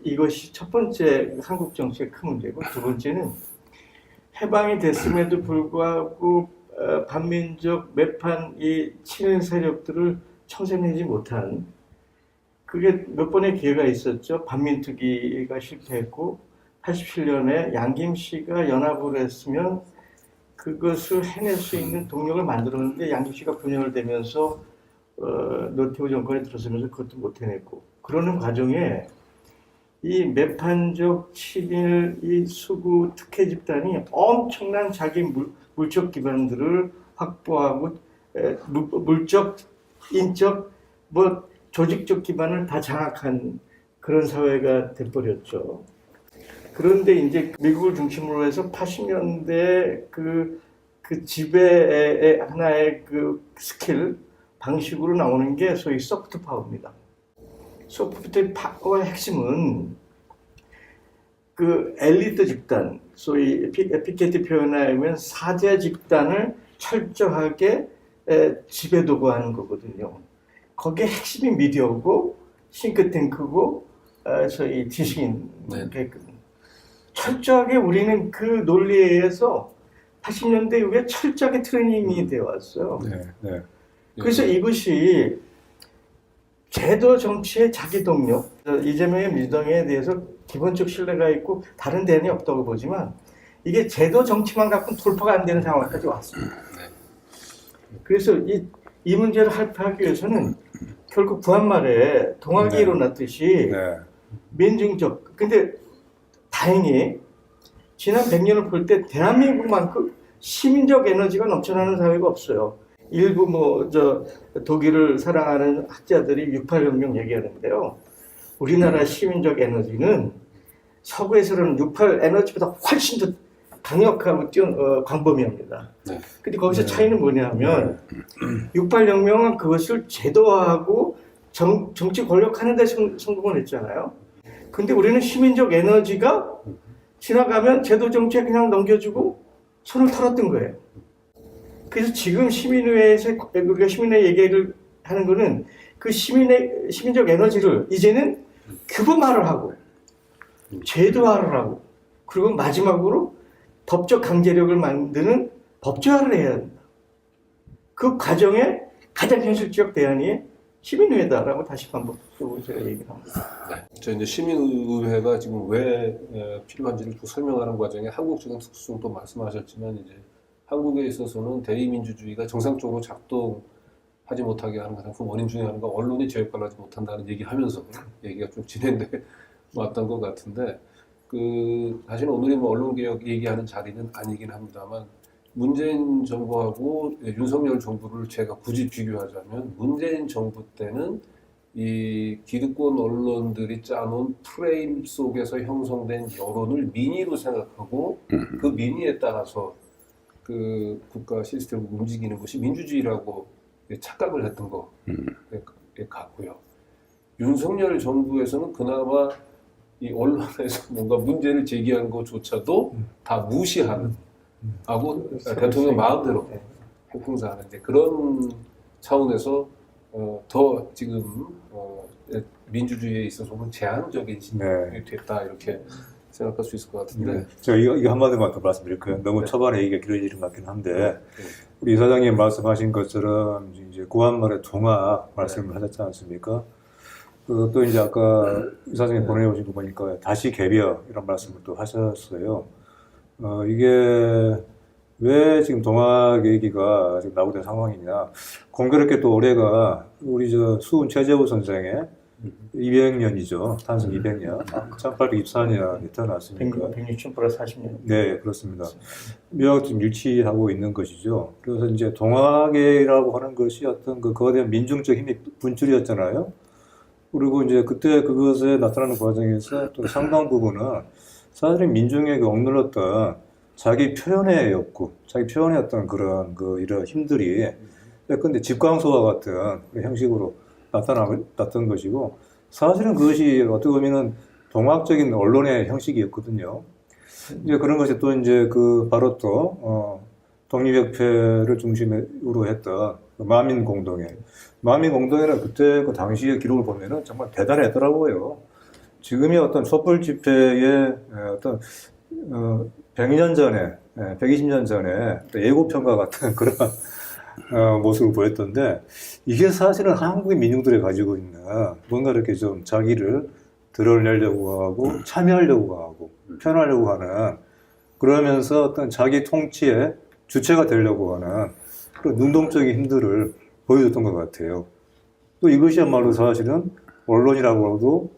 이것이 첫 번째 한국 정치의 큰 문제고, 두 번째는 해방이 됐음에도 불구하고 반민족 매판 이 친일 세력들을 청산하지 못한, 그게 몇 번의 기회가 있었죠. 반민특위가 실패했고 87년에 양김씨가 연합을 했으면 그것을 해낼 수 있는 동력을 만들었는데, 양김씨가 분열되면서 노태우 정권에 들어서면서 그것도 못 해냈고, 그러는 과정에 이 매판적 친일 이 수구 특혜 집단이 엄청난 자기 물적 기반들을 확보하고 물적, 인적, 뭐 조직적 기반을 다 장악한 그런 사회가 돼버렸죠. 그런데 이제 미국을 중심으로 해서 80년대 그 지배의 하나의 그 스킬 방식으로 나오는 게 소위 소프트 파워입니다. 소프트 파워의 핵심은 그 엘리트 집단, 소위 피케티 표현에 의하면 사제 집단을 철저하게 지배도구하는 거거든요. 거기에 핵심이 미디어고 싱크탱크고 소위 지식인. 네. 철저하게 우리는 그 논리에 의해서 80년대 이후에 철저하게 트레이닝이 되어 왔어요. 네. 네. 그래서 이것이 제도 정치의 자기 동력, 이재명의 민주당에 대해서 기본적 신뢰가 있고 다른 대안이 없다고 보지만, 이게 제도 정치만 갖고는 돌파가 안 되는 상황까지 왔습니다. 그래서 이 문제를 할피하기 위해서는 결국 부한말에 동학이 일어났듯이 민중적, 근데 다행히 지난 100년을 볼 때 대한민국만큼 시민적 에너지가 넘쳐나는 사회가 없어요. 일부 독일을 사랑하는 학자들이 68혁명 얘기하는데요. 우리나라 시민적 에너지는 서구에서는 68 에너지보다 훨씬 더 강력하고 광범위합니다. 네. 근데 거기서 차이는 뭐냐면 68혁명은 그것을 제도화하고 정치 권력하는 데 성공을 했잖아요. 근데 우리는 시민적 에너지가 지나가면 제도 정치에 그냥 넘겨주고 손을 털었던 거예요. 그래서 지금 시민회에서 우리가 시민회 얘기를 하는 거는 그 시민적 에너지를 이제는 규범화를 하고 제도화를 하고, 그리고 마지막으로 법적 강제력을 만드는 법제화를 해야 합니다. 그 과정에 가장 현실적 대안이 시민의회다라고 다시 반복적으로 제가 얘기를 합니다. 저 이제 시민의회가 지금 왜 필요한지를 또 설명하는 과정에 한국적인 특수성도 말씀하셨지만 이제 한국에 있어서는 대의민주주의가 정상적으로 작동하지 못하게 하는 가장 큰 원인 중에 하나가 언론이 제어권하지 못한다는 얘기하면서 얘기가 좀 진행돼 왔던 것 같은데 사실 오늘이 뭐 언론개혁 얘기하는 자리는 아니긴 합니다만 문재인 정부하고 윤석열 정부를 제가 굳이 비교하자면 문재인 정부 때는 이 기득권 언론들이 짜놓은 프레임 속에서 형성된 여론을 민의로 생각하고 그 민의에 따라서 그 국가 시스템을 움직이는 것이 민주주의라고 착각을 했던 것 같고요. 윤석열 정부에서는 그나마 이 언론에서 뭔가 문제를 제기하는 것조차도 다 무시하는 하고 대통령 마음대로 행사하는 이제 그런 차원에서 더 지금 민주주의에 있어서는 제한적인 시점이 됐다 이렇게 생각할 수 있을 것 같은데. 네. 제가 이거 한마디만 더 말씀드릴게요. 너무 초반에 얘기가 길어지는 것 같긴 한데 우리 이사장님 말씀하신 것처럼 이제 구한말의 동학 말씀을 하셨지 않습니까? 또 이제 아까 이사장님 보내오신 거 보니까 다시 개벽 이런 말씀을 또 하셨어요. 이게 왜 지금 동학 얘기가 지금 나오는 상황이냐. 공교롭게 또 올해가 우리 수훈 최재우 선생의 200년이죠. 탄생 200년. 1824년에 태어났으니까. 160 플러스 40년. 네, 그렇습니다. 묘하게 좀 일치하고 있는 것이죠. 그래서 이제 동학이라고 하는 것이 어떤 그 거대한 민중적 힘의 분출이었잖아요. 그리고 이제 그때 그것에 나타나는 과정에서 또 상당 부분은 사실은 민중에게 억눌렀던 자기 표현의 욕구, 자기 표현의 어떤 그런 이런 힘들이 근데 집광소와 같은 형식으로 나타났던 것이고 사실은 그것이 어떻게 보면은 동학적인 언론의 형식이었거든요. 이제 그런 것이 또 이제 바로 또 독립협회를 중심으로 했던 마민공동회는 그때 그 당시의 기록을 보면은 정말 대단했더라고요. 지금의 어떤 촛불 집회의 어떤 100년 전에, 120년 전에 예고편과 같은 그런 모습을 보였던데 이게 사실은 한국의 민중들이 가지고 있는 뭔가 이렇게 좀 자기를 드러내려고 하고 참여하려고 하고 표현하려고 하는 그러면서 어떤 자기 통치의 주체가 되려고 하는 그런 능동적인 힘들을 보여줬던 것 같아요. 또 이것이야말로 사실은 언론이라고도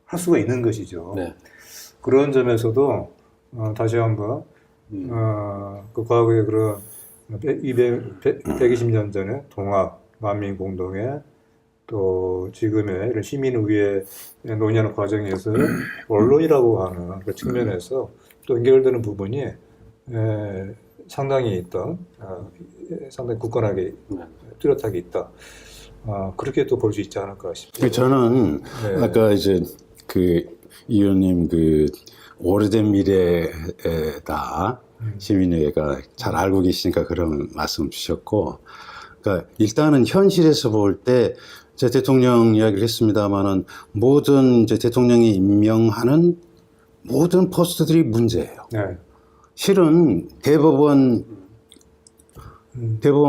할 수가 있는 것이죠. 네. 그런 점에서도 다시 한번 그 과거의 그런 120년 전에 동학, 만민공동회 또 지금의 이런 시민의회 논의하는 과정에서 언론이라고 하는 그 측면에서 또 연결되는 부분이 상당히 상당히 굳건하게 뚜렷하게 있다. 그렇게 또 볼 수 있지 않을까 싶습니다. 저는 네. 아까 이제 이 의원님 오래된 미래다 시민회가 잘 알고 계시니까 그런 말씀 주셨고, 그러니까 일단은 현실에서 볼 때 제 대통령 이야기를 했습니다만은 모든 이제 대통령이 임명하는 모든 포스트들이 문제예요. 네. 실은 대법원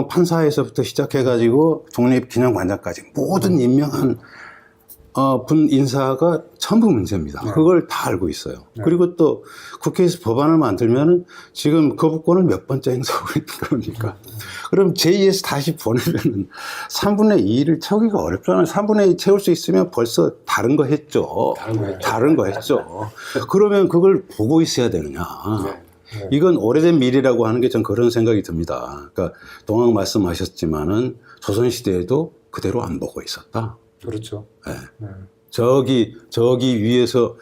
판사에서부터 시작해가지고 독립기념관장까지 모든 임명한 분 인사가 전부 문제입니다. 네. 그걸 다 알고 있어요. 네. 그리고 또 국회에서 법안을 만들면은 지금 거부권을 몇 번째 행사하고 있는 겁니까? 그럼 제2에서 다시 보내면은 3분의 2를 채우기가 어렵잖아요. 3분의 2 채울 수 있으면 벌써 다른 거 했죠. 다른 거 했죠. 그러면 그걸 보고 있어야 되느냐. 네. 이건 오래된 미래라고 하는 게 전 그런 생각이 듭니다. 그러니까 동학 말씀하셨지만은 조선시대에도 그대로 안 보고 있었다. 그렇죠. 네. 네. 저기 위에서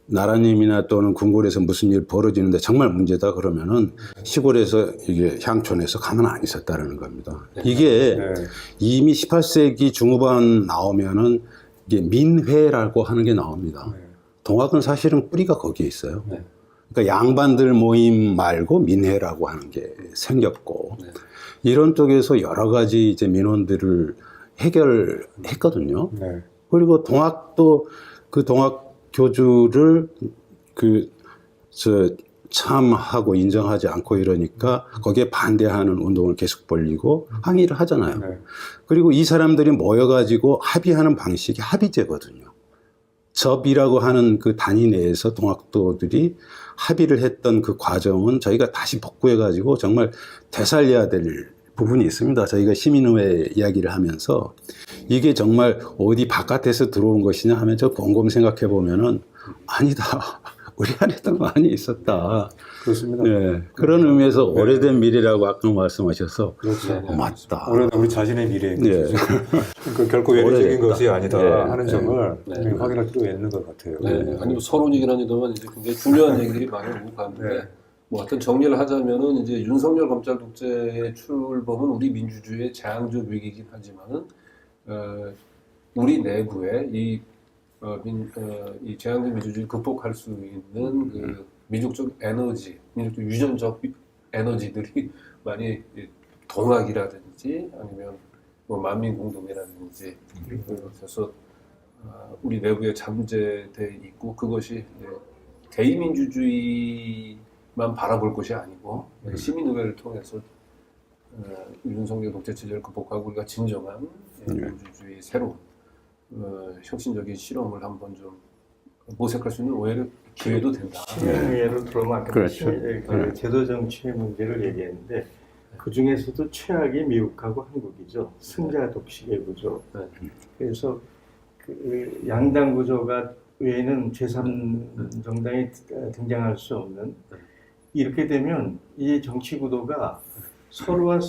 나라님이나 또는 궁궐에서 무슨 일 벌어지는데 정말 문제다 그러면은 시골에서 이게 향촌에서 가만 안 있었다라는 겁니다. 이게 네. 이미 18세기 중후반 나오면은 이게 민회라고 하는 게 나옵니다. 네. 동학은 사실은 뿌리가 거기에 있어요. 네. 그러니까 양반들 모임 말고 민회라고 하는 게 생겼고 이런 쪽에서 여러 가지 이제 민원들을 해결했거든요. 네. 그리고 동학도 그 동학 교주를 참하고 인정하지 않고 이러니까 거기에 반대하는 운동을 계속 벌리고 항의를 하잖아요. 네. 그리고 이 사람들이 모여가지고 합의하는 방식이 합의제거든요. 접이라고 하는 그 단위 내에서 동학도들이 합의를 했던 그 과정은 저희가 다시 복구해가지고 정말 되살려야 될 부분이 있습니다. 저희가 시민의회 이야기를 하면서 이게 정말 어디 바깥에서 들어온 것이냐 하면 저 곰곰 생각해 보면은 아니다. 우리 안에도 많이 있었다. 그렇습니다. 네, 그런 의미에서 오래된 미래라고 아까 말씀하셔서 그렇죠. 맞다. 오래된 우리 자신의 미래. 네. 그 결코 외래적인 오래됐다. 것이 아니다 네. 하는 점을 네. 우리가 확인할 필요가 있는 것 같아요. 네. 아니 뭐 서론이긴 합니다만 이제 굉장히 중요한 얘기들이 많이 오고 가는데 네. 뭐 하여튼 정리를 하자면은 이제 윤석열 검찰 독재의 출범은 우리 민주주의의 재앙적 위기이긴 하지만은 우리 내부에 이 재앙적 민주주의를 극복할 수 있는 그 민족적 에너지, 민족적 유전적 에너지들이 많이 동학이라든지 아니면 뭐 만민공동이라든지 그래서 우리 내부에 잠재돼 있고 그것이 대의민주주의만 바라볼 것이 아니고 시민의회를 통해서 윤석열 독재 체제를 극복하고 우리가 진정한 민주주의 새로운 혁신적인 실험을 한번 좀 모색할 수 있는 오히려 기회도 된다. 시민의회로 들어오면 아까 그렇죠. 그 제도 정치의 문제를 얘기했는데 그 중에서도 최악이 미국하고 한국이죠. 승자 독식의 구조. 네. 그래서 그 양당 구조가 외에는 제3정당이 등장할 수 없는 이렇게 되면 이 정치 구도가 서로를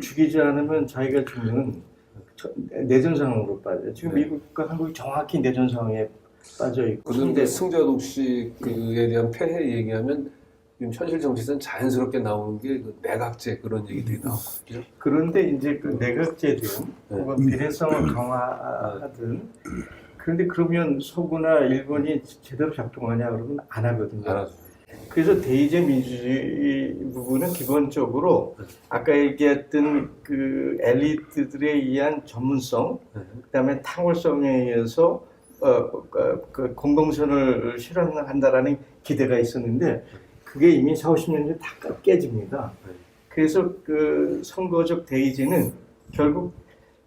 죽이지 않으면 자기가 죽는 내전 상황으로 빠져요. 지금 네. 미국과 한국이 정확히 내전 상황에 빠져 있고. 그런데 승자 독식에 대한 폐해 얘기하면 지금 현실 정치에서는 자연스럽게 나오는 게 그 내각제 그런 얘기들이 나오거든요. 그런데 이제 그 내각제든 네. 혹은 비례성을 강화하든 그런데 그러면 서구나 일본이 제대로 작동하냐 그러면 안 하거든요. 알아서. 그래서 대의제 민주주의 부분은 기본적으로 아까 얘기했던 그 엘리트들에 의한 전문성, 그다음에 탕월성에 의해서 그 공동선을 실현한다라는 기대가 있었는데 그게 이미 40, 50년 전에 다 깨집니다. 그래서 그 선거적 대의제는 결국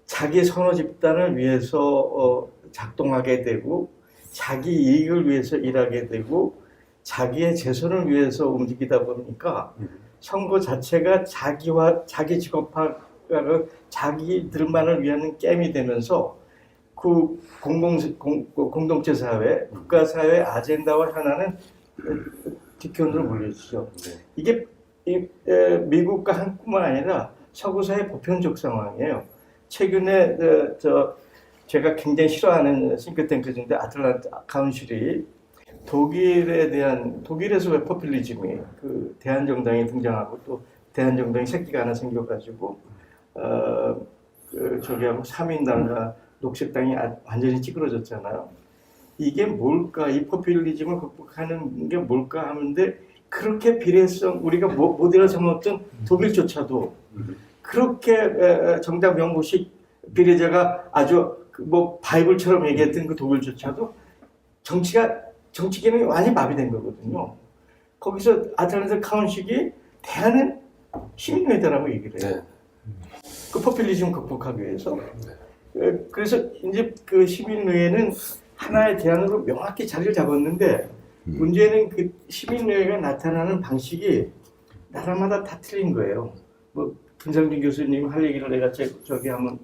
자기 선호 집단을 위해서 작동하게 되고 자기 이익을 위해서 일하게 되고 자기의 재선을 위해서 움직이다 보니까 선거 자체가 자기 직업화가 자기들만을 위한 게임이 되면서 그 공동체 사회, 국가 사회 아젠다와 현안은 뒷편으로 몰려지죠. 이게 미국과 한국뿐만 아니라 서구 사회 보편적 상황이에요. 최근에 제가 굉장히 싫어하는 싱크탱크인데 아틀란타 카운실이 독일에서 왜 포퓰리즘이 그 대한정당이 등장하고 또 대한정당이 새끼가 하나 생겨가지고 저기하고 삼인당과 녹색당이 완전히 찌그러졌잖아요. 이게 뭘까? 이 포퓰리즘을 극복하는 게 뭘까 하는데 그렇게 비례성 우리가 모델을 삼았던 독일조차도 그렇게 정당 명부식 비례제가 아주 뭐 바이블처럼 얘기했던 그 독일조차도 정치 기능이 완전히 마비된 거거든요. 거기서 아틀란타 카운식이 대안은 시민회대라고 얘기를 해요. 네. 그 포퓰리즘 극복하기 위해서. 그래서 이제 그 시민의회는 하나의 대안으로 명확히 자리를 잡았는데 문제는 그 시민의회가 나타나는 방식이 나라마다 다 틀린 거예요. 뭐 김상준 교수님 할 얘기를 내가 저기 한번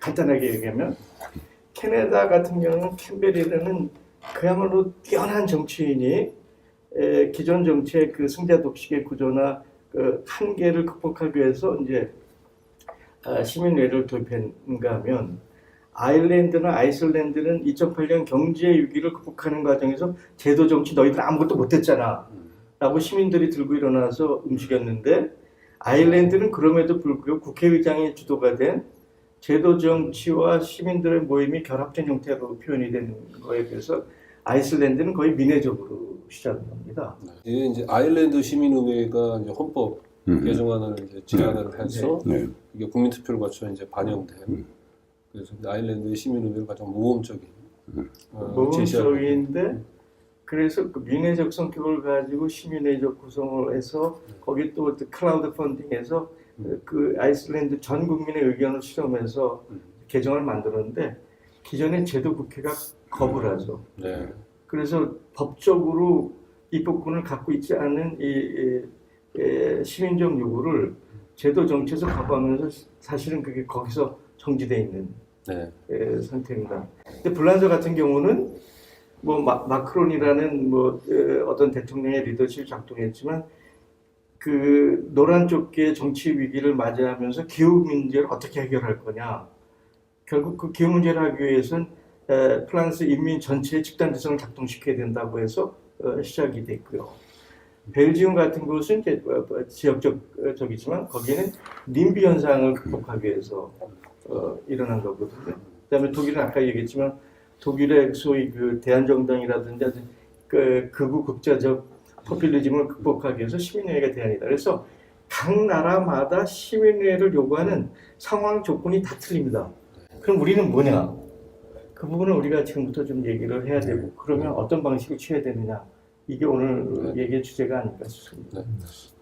간단하게 얘기하면 캐나다 같은 경우는 캔베라는 그야말로 뛰어난 정치인이 기존 정치의 그 승자 독식의 구조나 그 한계를 극복하기 위해서 이제 시민회를 도입했는가 하면 아일랜드나 아이슬란드는 2008년 경제 위기를 극복하는 과정에서 제도 정치 너희들 아무것도 못했잖아 라고 시민들이 들고 일어나서 움직였는데 아일랜드는 그럼에도 불구하고 국회의장이 주도가 된 제도 정치와 시민들의 모임이 결합된 형태로 표현이 되는 거에 비해서 아이슬란드는 거의 민회적으로 시작합니다. 이게 이제 아일랜드 시민의회가 이제 헌법 개정안을 이제 제안을 해서 네. 이게 국민투표를 거쳐 이제 반영된 그래서 아일랜드 시민의회가 가장 모범적인 제시하는 모범적인데 그래서 그 민회적 성격을 가지고 시민회적 구성을 해서 거기 또 클라우드 펀딩해서 그 아이슬란드 전 국민의 의견을 수렴해서 개정을 만들었는데 기존의 제도 국회가 거부를 하죠. 네. 그래서 법적으로 입법권을 갖고 있지 않은 이 시민적 요구를 제도 정치에서 거부하면서 사실은 그게 거기서 정지돼 있는 네. 상태입니다. 근데 불란서 같은 경우는 뭐 마크론이라는 뭐 어떤 대통령의 리더십을 작동했지만 그 노란 조끼의 정치 위기를 맞이하면서 기후 문제를 어떻게 해결할 거냐. 결국 그 기후 문제를 하기 위해서는 프랑스 인민 전체의 집단 지성을 작동시켜야 된다고 해서 시작이 됐고요. 벨지움 같은 곳은 이제 지역적이지만 거기는 님비 현상을 극복하기 위해서 일어난 거거든요. 그다음에 독일은 아까 얘기했지만 독일의 소위 그 대한정당이라든지 그 극우 극자적 포퓰리즘을 극복하기 위해서 시민회의가 대안이다. 그래서 각 나라마다 시민회의를 요구하는 상황 조건이 다 틀립니다. 그럼 우리는 뭐냐? 그 부분은 우리가 지금부터 좀 얘기를 해야 되고 그러면 어떤 방식을 취해야 되느냐? 이게 오늘 얘기의 주제가 아닐까 싶습니다. 네.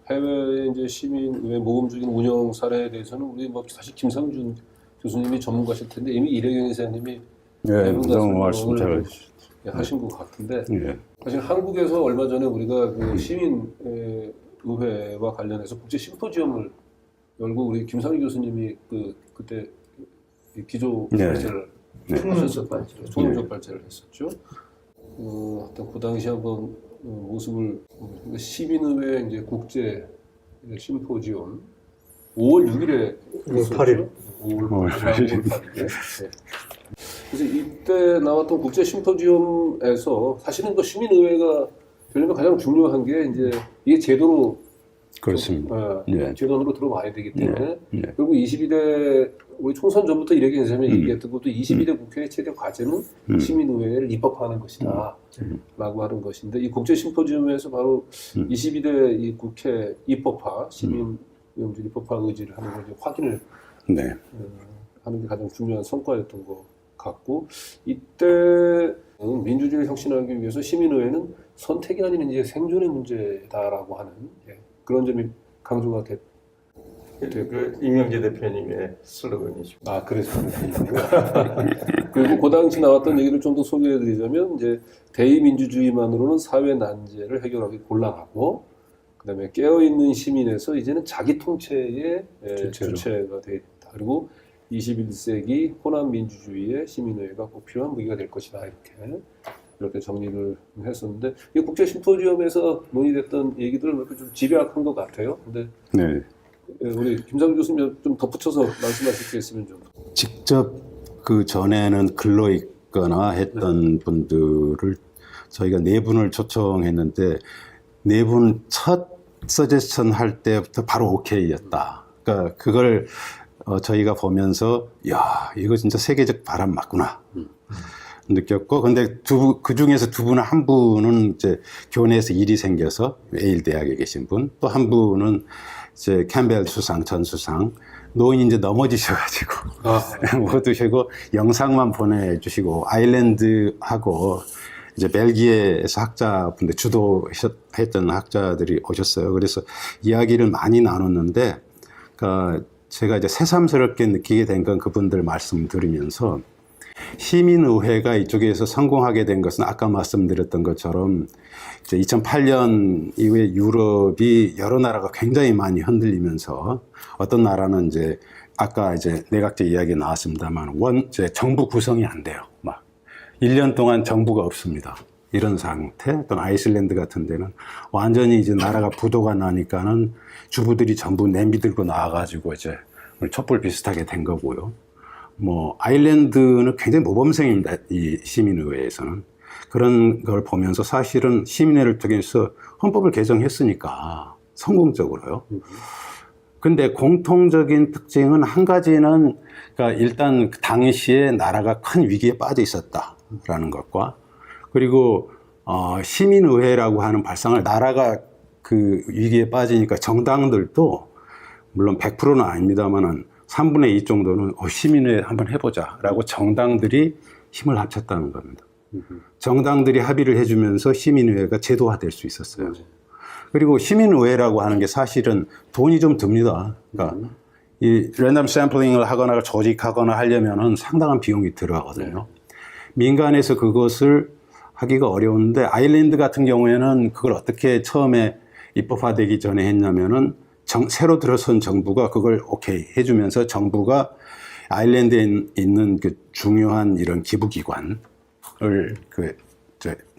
해외 이제 시민의회 모범적인 운영 사례에 대해서는 우리 뭐 사실 김상준 교수님이 전문가실 텐데 이미 이래경 이사님이 너무 말씀 잘 하신 것 같은데 예. 사실 한국에서 얼마 전에 우리가 그 시민의회와 관련해서 국제 심포지엄을 열고 우리 김상준 교수님이 그때 기조 발제를 총론적 발제를 했었죠. 하여튼 그 당시 한번 모습을 시민의회 이제 국제 심포지엄 5월 6일에 8일. 5월 8일에. 그래서 이때 나왔던 국제 심포지엄에서 사실은 그 시민의회가 되려면 가장 중요한 게 이제 이게 제도로 그렇습니다. 제도로 들어와야 되기 때문에 그리고 그리고 22대 우리 총선 전부터 이렇게 선생님이 얘기했던 것도 22대 국회의 최대 과제는 시민의회를 입법화하는 것이다 라고 하는 것인데 이 국제 심포지엄에서 바로 22대 이 국회 입법화 시민의회 입법화 의지를 하는 걸 이제 확인을 하는 게 가장 중요한 성과였던 것 같고 이때 민주주의를 혁신하기 위해서 시민의회는 선택이 아닌 이제 생존의 문제다라고 하는 그런 점이 강조가 됐. 그 이명재 대표님의 슬로건이죠. 아, 그래서 그리고 그 당시 나왔던 얘기를 좀 더 소개해드리자면 이제 대의민주주의만으로는 사회 난제를 해결하기 곤란하고 그다음에 깨어있는 시민에서 이제는 자기 통치의 주체가 돼 있다. 그리고 21세기 호남 민주주의의 시민회가 꼭 필요한 무기가 될 것이다. 이렇게 정리를 했었는데 이 국제 심포지엄에서 논의됐던 얘기들을 이렇게 좀 집약한 것 같아요. 근데 우리 김상준 교수님 좀 덧붙여서 말씀하실 게 있으면 좀. 직접 그 전에는 글로 있거나 했던 분들을 저희가 4분을 초청했는데 4분 첫 서제션 할 때부터 바로 오케이였다. 그러니까 그걸 저희가 보면서 야 이거 진짜 세계적 바람 맞구나 느꼈고 근데 그 중에서 2분은 한 분은 이제 교내에서 일이 생겨서 예일 대학에 계신 분 또 한 분은 이제 캠벨 수상 전 수상 노인이 이제 넘어지셔가지고 못 드시고 영상만 보내주시고 아일랜드하고 이제 벨기에에서 학자분들 주도했던 학자들이 오셨어요. 그래서 이야기를 많이 나눴는데 그러니까 제가 이제 새삼스럽게 느끼게 된 건 그분들 말씀 들으면서 시민의회가 이쪽에서 성공하게 된 것은 아까 말씀드렸던 것처럼 이제 2008년 이후에 유럽이 여러 나라가 굉장히 많이 흔들리면서 어떤 나라는 이제 아까 이제 내각제 이야기 나왔습니다만 이제 정부 구성이 안 돼요. 막 1년 동안 정부가 없습니다. 이런 상태. 또는 아이슬란드 같은 데는 완전히 이제 나라가 부도가 나니까는 주부들이 전부 냄비 들고 나와가지고 이제 촛불 비슷하게 된 거고요. 뭐 아일랜드는 굉장히 모범생입니다. 이 시민의회에서는. 그런 걸 보면서 사실은 시민회를 통해서 헌법을 개정했으니까 성공적으로요. 근데 공통적인 특징은 한 가지는 그러니까 일단 당시에 나라가 큰 위기에 빠져 있었다라는 것과 그리고 시민의회라고 하는 발상을 나라가 그 위기에 빠지니까 정당들도 물론 100%는 아닙니다만은 3분의 2 정도는 시민회 한번 해보자라고 정당들이 힘을 합쳤다는 겁니다. 정당들이 합의를 해주면서 시민의회가 제도화될 수 있었어요. 그리고 시민의회라고 하는 게 사실은 돈이 좀 듭니다. 그러니까 이 랜덤 샘플링을 하거나 조직하거나 하려면은 상당한 비용이 들어가거든요. 민간에서 그것을 하기가 어려운데 아일랜드 같은 경우에는 그걸 어떻게 처음에 입법화되기 전에 했냐면은 새로 들어선 정부가 그걸 오케이 해주면서 정부가 아일랜드에 있는 그 중요한 이런 기부기관을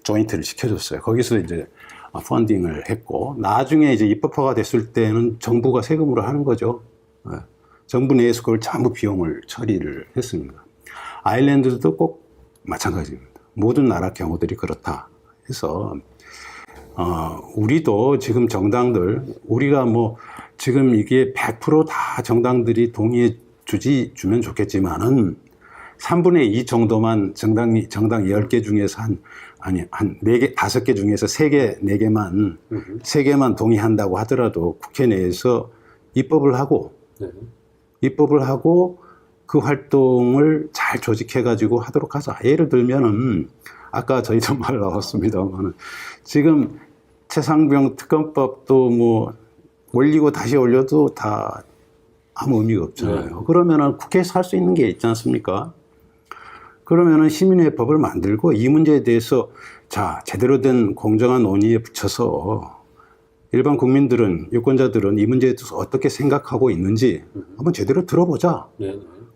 조인트를 시켜줬어요. 거기서 이제 펀딩을 했고 나중에 이제 입법화가 됐을 때는 정부가 세금으로 하는 거죠. 정부 내에서 그걸 전부 비용을 처리를 했습니다. 아일랜드도 꼭 마찬가지입니다. 모든 나라 경우들이 그렇다 해서 우리도 지금 정당들 우리가 뭐 지금 이게 100% 다 정당들이 동의해 주면 좋겠지만은 3분의 2 정도만 정당 10개 중에서 한 4개, 5개 중에서 3개, 4개만, 3개만 동의한다고 하더라도 국회 내에서 입법을 하고 그 활동을 잘 조직해가지고 하도록 하자. 예를 들면은 아까 저희도 말 나왔습니다만은 지금 최상병 특검법도 뭐 올리고 다시 올려도 다 아무 의미가 없잖아요. 그러면은 국회에서 할 수 있는 게 있지 않습니까? 그러면은 시민회법을 만들고 이 문제에 대해서 자, 제대로 된 공정한 논의에 붙여서 일반 국민들은, 유권자들은 이 문제에 대해서 어떻게 생각하고 있는지 한번 제대로 들어보자.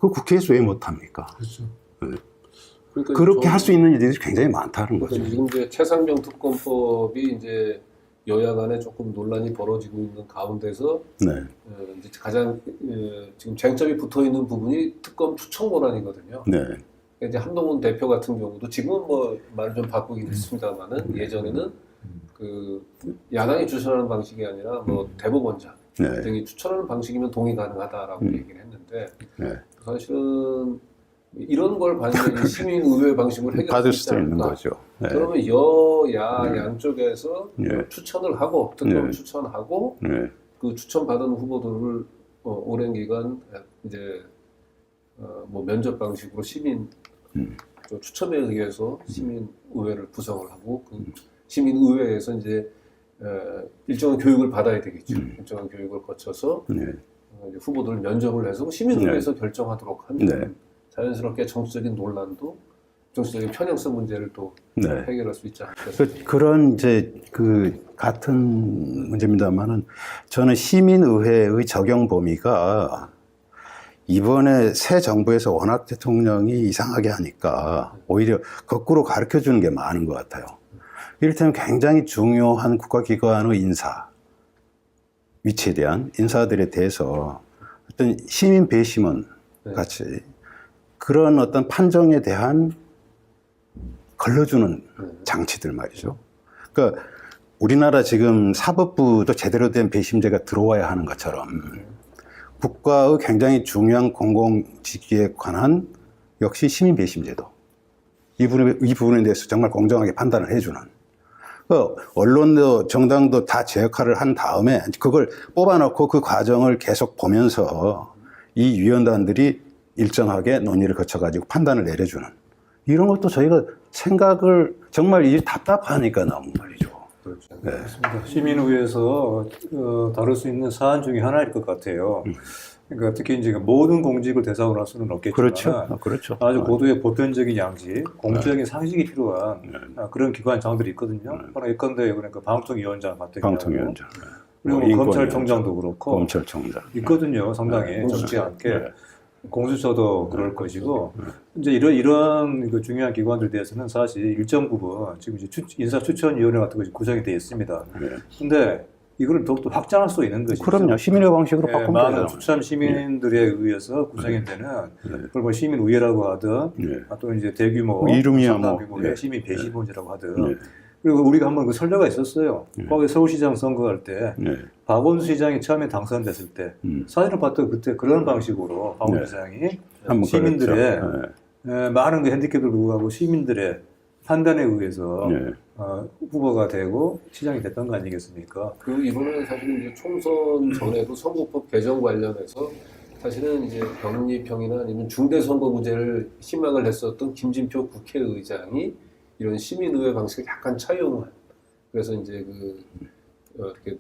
그 국회에서 왜 못합니까? 그렇죠. 그러니까 그렇게 할 수 있는 일들이 굉장히 많다는 거죠. 지금 이제 최상병 특검법이 이제 여야 간에 조금 논란이 벌어지고 있는 가운데서 이제 가장 지금 쟁점이 붙어 있는 부분이 특검 추천 권한이거든요. 이제 한동훈 대표 같은 경우도 지금은 뭐 말 좀 바꾸긴 했습니다만은 예전에는 그 야당이 추천하는 방식이 아니라 뭐 대법원장 등이 추천하는 방식이면 동의 가능하다라고 얘기를 했는데 사실은 이런 걸 반드시 시민의회 방식으로 해결할 수 있는 거죠. 그러면 여야 양쪽에서 추천을 하고 특검 추천하고 그 추천받은 후보들을 오랜 기간 이제 뭐 면접 방식으로 시민 추첨에 의해서 시민의회를 구성을 하고 그 시민의회에서 이제 일정한 교육을 받아야 되겠죠. 일정한 교육을 거쳐서 이제 후보들을 면접을 해서 시민의회에서 결정하도록 하면 자연스럽게 정치적인 논란도 정치적인 편향성 문제를 또 해결할 수 있지 않겠습니까? 그런 이제 그 같은 문제입니다만은 저는 시민의회의 적용 범위가 이번에 새 정부에서 워낙 대통령이 이상하게 하니까 오히려 거꾸로 가르쳐 주는 게 많은 것 같아요. 이를테면 굉장히 중요한 국가기관의 인사, 위치에 대한 인사들에 대해서 어떤 시민 배심원 같이 그런 어떤 판정에 대한 걸러주는 장치들 말이죠. 그러니까 우리나라 지금 사법부도 제대로 된 배심제가 들어와야 하는 것처럼 국가의 굉장히 중요한 공공직위에 관한 역시 시민 배심제도 이 부분에 대해서 정말 공정하게 판단을 해주는 언론도 정당도 다 제 역할을 한 다음에 그걸 뽑아놓고 그 과정을 계속 보면서 이 위원단들이 일정하게 논의를 거쳐가지고 판단을 내려주는 이런 것도 저희가 생각을 정말 이 답답하니까 나온 말이죠. 그렇죠. 그렇습니다. 시민의회에서 다룰 수 있는 사안 중에 하나일 것 같아요. 그러니까 특히 이제 모든 공직을 대상으로 할 수는 없겠지만 그렇죠. 아주 고도의 보편적인 양식, 공적인 상식이 필요한 그런 기관장들이 있거든요. 예컨대 그러니까 방통위원장 같은 경우, 그리고 검찰총장도 그렇고 검찰총장 있거든요. 상당히 적지 않게. 공수처도 그럴 것이고 이제 이런 그 중요한 기관들에 대해서는 사실 일정 부분 지금 이제 인사추천위원회 같은 것이 구성이 되어 있습니다. 그런데 이걸 더욱더 확장할 수 있는 것이죠. 그럼요. 시민의회 방식으로 바꾸면 많은 되죠. 추천 시민들에 의해서 구성이 되는 그걸 뭐 시민의회라고 하든 또는 이제 대규모 이름이야 규모의 시민 배심원이라고 하든 그리고 우리가 한번 그 설례가 있었어요. 거기 서울시장 선거할 때 박원순 시장이 처음에 당선됐을 때 사진을 봤더니 그때 그런 방식으로 박원순 시장이 시민들의 많은 그 핸디캡을 불구하고 시민들의 판단에 의해서 후보가 되고 시장이 됐던 거 아니겠습니까? 그 이번에 사실 이제 총선 전에도 선거법 개정 관련해서 사실은 이제 병립형이나 아니면 중대선거구제를 희망을 했었던 김진표 국회의장이 이런 시민의회 방식을 약간 차용한 그래서 이제 이렇게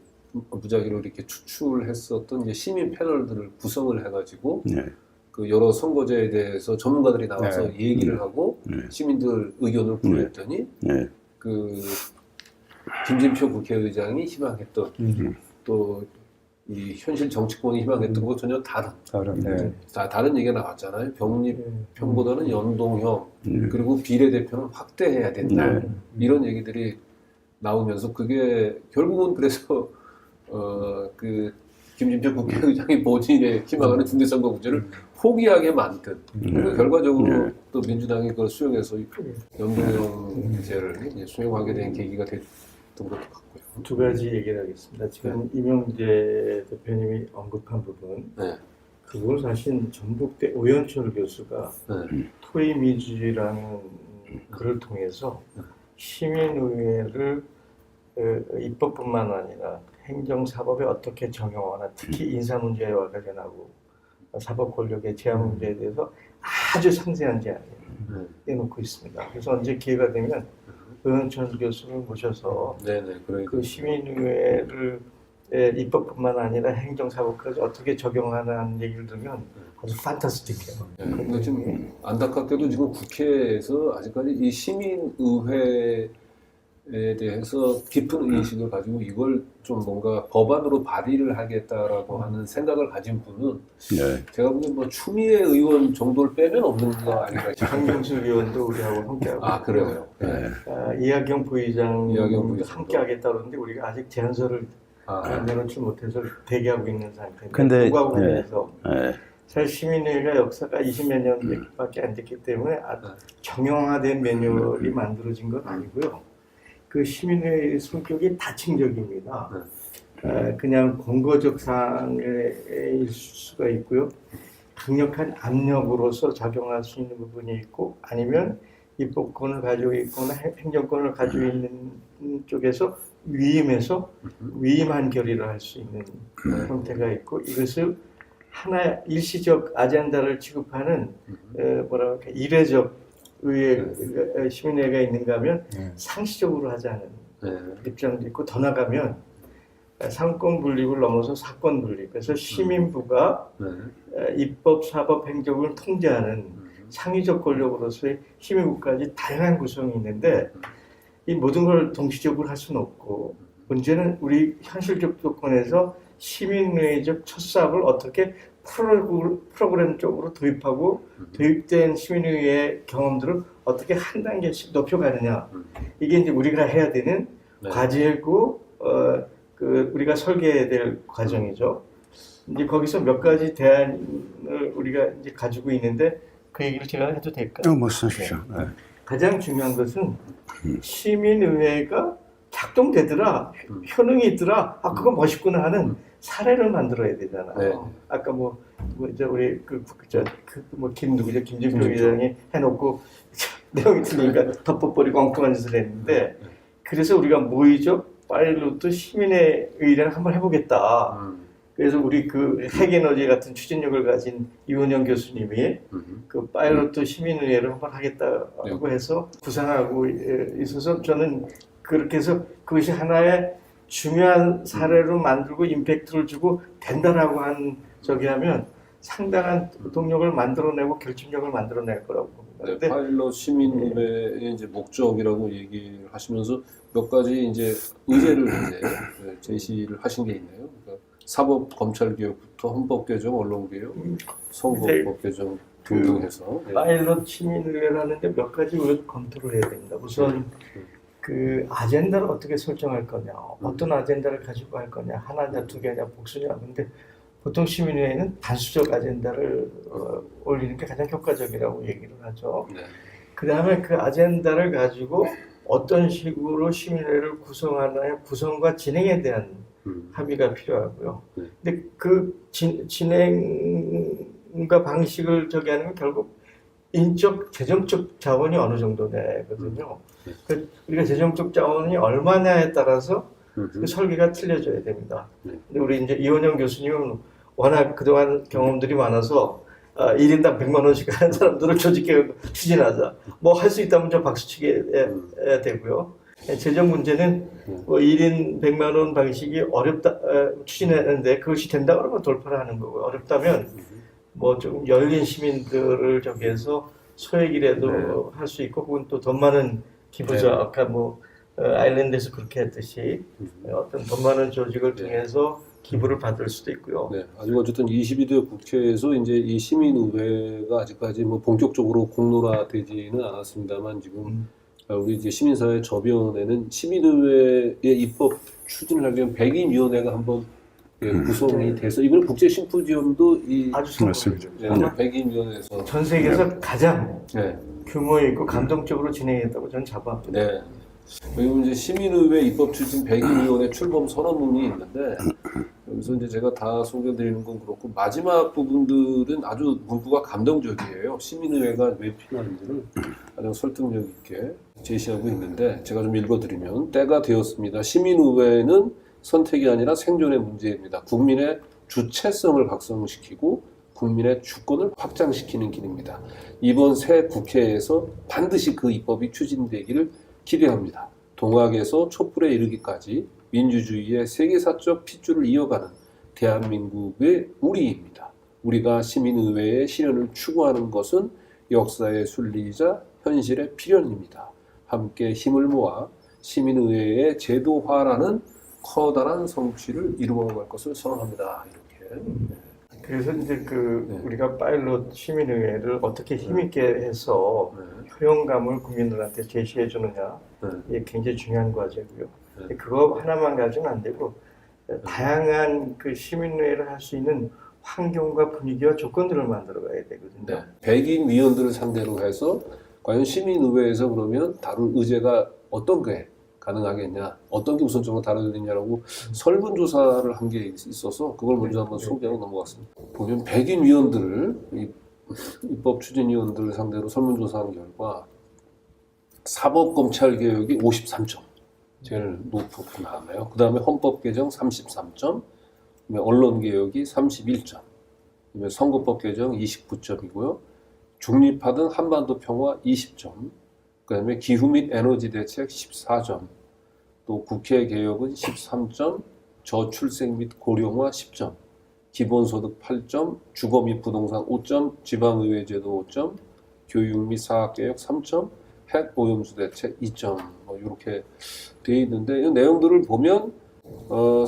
무작위로 이렇게 추출했었던 이제 시민 패널들을 구성을 해가지고 네. 그 여러 선거제에 대해서 전문가들이 나와서 네. 얘기를 하고 시민들 의견을 구했더니 네. 그 김진표 국회의장이 희망했던 또 이 현실 정치권이 희망했던 거 전혀 다른 네. 다른 얘기가 나왔잖아요. 병립형보다는 연동형 그리고 비례대표는 확대해야 된다. 이런 얘기들이 나오면서 그게 결국은 그래서 그 김진표 국회의장이 본인의 희망하는 중대선거구제를 포기하게 만든 그리고 결과적으로 또 민주당이 그걸 수용해서 연동형제를 수용하게 된 계기가 됐던 것도 같고요. 두 가지 얘기를 하겠습니다. 지금 이명재 대표님이 언급한 부분, 네. 그건 사실 전북대 오연철 교수가 토의미주라는 글을 통해서 시민의회를 입법뿐만 아니라 행정사법에 어떻게 적용하나, 특히 인사문제와 관련하고 사법 권력의 제한 문제에 대해서 아주 상세한 제안을 내놓고 있습니다. 그래서 언제 기회가 되면 오연철 교수를 모셔서 그 시민의회를 입법뿐만 아니라 행정사법까지 어떻게 적용하는 얘기를 들으면 아주 판타스틱해요. 근데 지금 안타깝게도 지금 국회에서 아직까지 이 시민의회에 대해서 깊은 의식을 가지고 이걸 좀 뭔가 법안으로 발의를 하겠다라고 하는 생각을 가진 분은 제가 보기엔 뭐 추미애 의원 정도를 빼면 없는 거 아닌가 싶어요. 한경수 의원도 우리하고 함께하고. 아, 그래요? 네. 이하경 부의장도 부의장도. 함께하겠다 그러는데 우리가 아직 제안서를 내놓지 못해서 대기하고 있는 상태인데 근데, 그거하고 관련해서 사실 시민회의가 역사가 20몇 년밖에 안 됐기 때문에 정형화된 매뉴얼이 만들어진 건 아니고요. 그 시민회의 성격이 다층적입니다. 그냥 권고적 사항일 수가 있고요. 강력한 압력으로서 작용할 수 있는 부분이 있고 아니면 입법권을 가지고 있거나 행정권을 가지고 있는 쪽에서 위임해서 위임한 결의를 할 수 있는 형태가 있고 이것을 하나의 일시적 아젠다를 취급하는 뭐랄까 이례적 의회 시민회가 있는가 하면 상시적으로 하자는 입장도 있고 더 나가면 상권 분립을 넘어서 사건 분립 그래서 시민부가 입법, 사법, 행정을 통제하는 창의적 권력으로서의 시민부까지 다양한 구성이 있는데 이 모든 걸 동시적으로 할 수는 없고 문제는 우리 현실적 조건에서 시민회의적 첫 사업을 어떻게 프로그램적으로 도입하고 도입된 시민의회의 경험들을 어떻게 한 단계씩 높여가느냐 이게 이제 우리가 해야 되는 과제고 우리가 설계해야 될 과정이죠. 이제 거기서 몇 가지 대안을 우리가 이제 가지고 있는데 그 얘기를 제가 해도 될까요? 말씀하십시오. 가장 중요한 것은 시민의회가 작동되더라, 효능이 있더라, 그거 멋있구나 하는 사례를 만들어야 되잖아요. 아까 이제 우리 김진표 의장이 해놓고 내용이 틀리니까 덮어버리고 엉뚱한 짓을 했는데 그래서 우리가 모이죠. 파일로트 시민의 의뢰를 한번 해보겠다. 그래서 우리 그 핵에너지 같은 추진력을 가진 이원영 교수님이 그 파일로트 시민의회를 한번 하겠다고 해서 구상하고 있어서 저는 그렇게 해서 그것이 하나의 중요한 사례로 만들고 임팩트를 주고 된다라고 하면 상당한 동력을 만들어내고 결집력을 만들어낼 거라고 봅니다. 네, 파일럿 시민의회의 이제 목적이라고 얘기를 하시면서 몇 가지 이제 의제를 이제 제시를 하신 게 있네요. 그러니까 사법 검찰 개혁부터 헌법 개정, 언론 개혁, 선거법 개정 등등 해서 파일럿 시민의회라는데 몇 가지 우리가 검토를 해야 됩니다. 우선 그 아젠다를 어떻게 설정할 거냐, 어떤 아젠다를 가지고 할 거냐, 하나냐, 두 개냐, 복수냐. 근데 보통 시민회의는 단수적 아젠다를 올리는 게 가장 효과적이라고 얘기를 하죠. 그 다음에 그 아젠다를 가지고 어떤 식으로 시민회의를 구성하나의 구성과 진행에 대한 합의가 필요하고요. 근데 그 진행과 방식을 하는 건 결국 인적, 재정적 자원이 어느 정도 되거든요. 우리가 재정적 자원이 얼마냐에 따라서 그 설계가 틀려져야 됩니다. 근데 우리 이제 이원영 교수님은 워낙 그동안 경험들이 많아서 1인당 100만 원씩 하는 사람들을 조직개혁 추진하자. 뭐 할 수 있다면 좀 박수치게 되고요. 재정 문제는 뭐 1인 100만 원 방식이 어렵다 추진했는데 그것이 된다 그러면 돌파를 하는 거고 어렵다면 뭐 좀 열린 시민들을 저기해서 소액이라도 할 수 있고 그건 또 돈 많은 기부자 아까 뭐 아일랜드에서 그렇게 했듯이 어떤 돈 많은 조직을 통해서 기부를 받을 수도 있고요. 네, 아직 어쨌든 22대 국회에서 이제 이 시민의회가 아직까지 뭐 본격적으로 공론화되지는 않았습니다만 지금 우리 이제 시민사회 저변에는 시민의회의 입법 추진을 하려면 백인위원회가 한번 구성이 돼서 이번에 국제 심포지엄도 이 아주 성공적이죠. 백인위원회에서 전 세계에서 가장 네. 규모 있고 감동적으로 진행했다고 저는 자부합니다. 네. 그리고 이제 시민의회 입법 추진 백인위원회 출범 선언문이 있는데 여기서 이제 제가 다 소개드리는 건 그렇고 마지막 부분들은 아주 문구가 감동적이에요. 시민의회가 왜 필요한지를 가장 설득력 있게 제시하고 있는데 제가 좀 읽어드리면 때가 되었습니다. 시민의회는 선택이 아니라 생존의 문제입니다. 국민의 주체성을 각성시키고 국민의 주권을 확장시키는 길입니다. 이번 새 국회에서 반드시 그 입법이 추진되기를 기대합니다. 동학에서 촛불에 이르기까지 민주주의의 세계사적 핏줄을 이어가는 대한민국의 우리입니다. 우리가 시민의회의 실현을 추구하는 것은 역사의 순리이자 현실의 필연입니다. 함께 힘을 모아 시민의회의 제도화라는 커다란 성취를 이루어갈 것을 선언합니다. 이렇게. 그래서 이제 우리가 파일럿 시민의회를 어떻게 힘있게 해서 효용감을 국민들한테 제시해 주느냐 이게 굉장히 중요한 과제고요. 그거 하나만 가지고는 안 되고 다양한 그 시민의회를 할 수 있는 환경과 분위기와 조건들을 만들어 가야 되거든요. 네. 백인 위원들을 상대로 해서 과연 시민의회에서 그러면 다룰 의제가 어떤 게 가능하겠냐, 어떤 게 우선적으로 다뤄야 되냐라고 설문조사를 한 게 있어서 그걸 먼저 한번 소개하고 넘어갔습니다. 보면 백인 위원들을 입법 추진위원들을 상대로 설문조사한 결과 사법검찰개혁이 53점, 제일 높게 나왔나요? 그 다음에 헌법 개정 33점, 언론개혁이 31점, 선거법 개정 29점이고요. 중립하던 한반도 평화 20점, 그 다음에 기후 및 에너지 대책 14점, 또 국회 개혁은 13점, 저출생 및 고령화 10점, 기본소득 8점, 주거 및 부동산 5점, 지방의회 제도 5점, 교육 및 사학개혁 3점, 핵 오염수 대책 2점, 뭐 이렇게 돼 있는데 이 내용들을 보면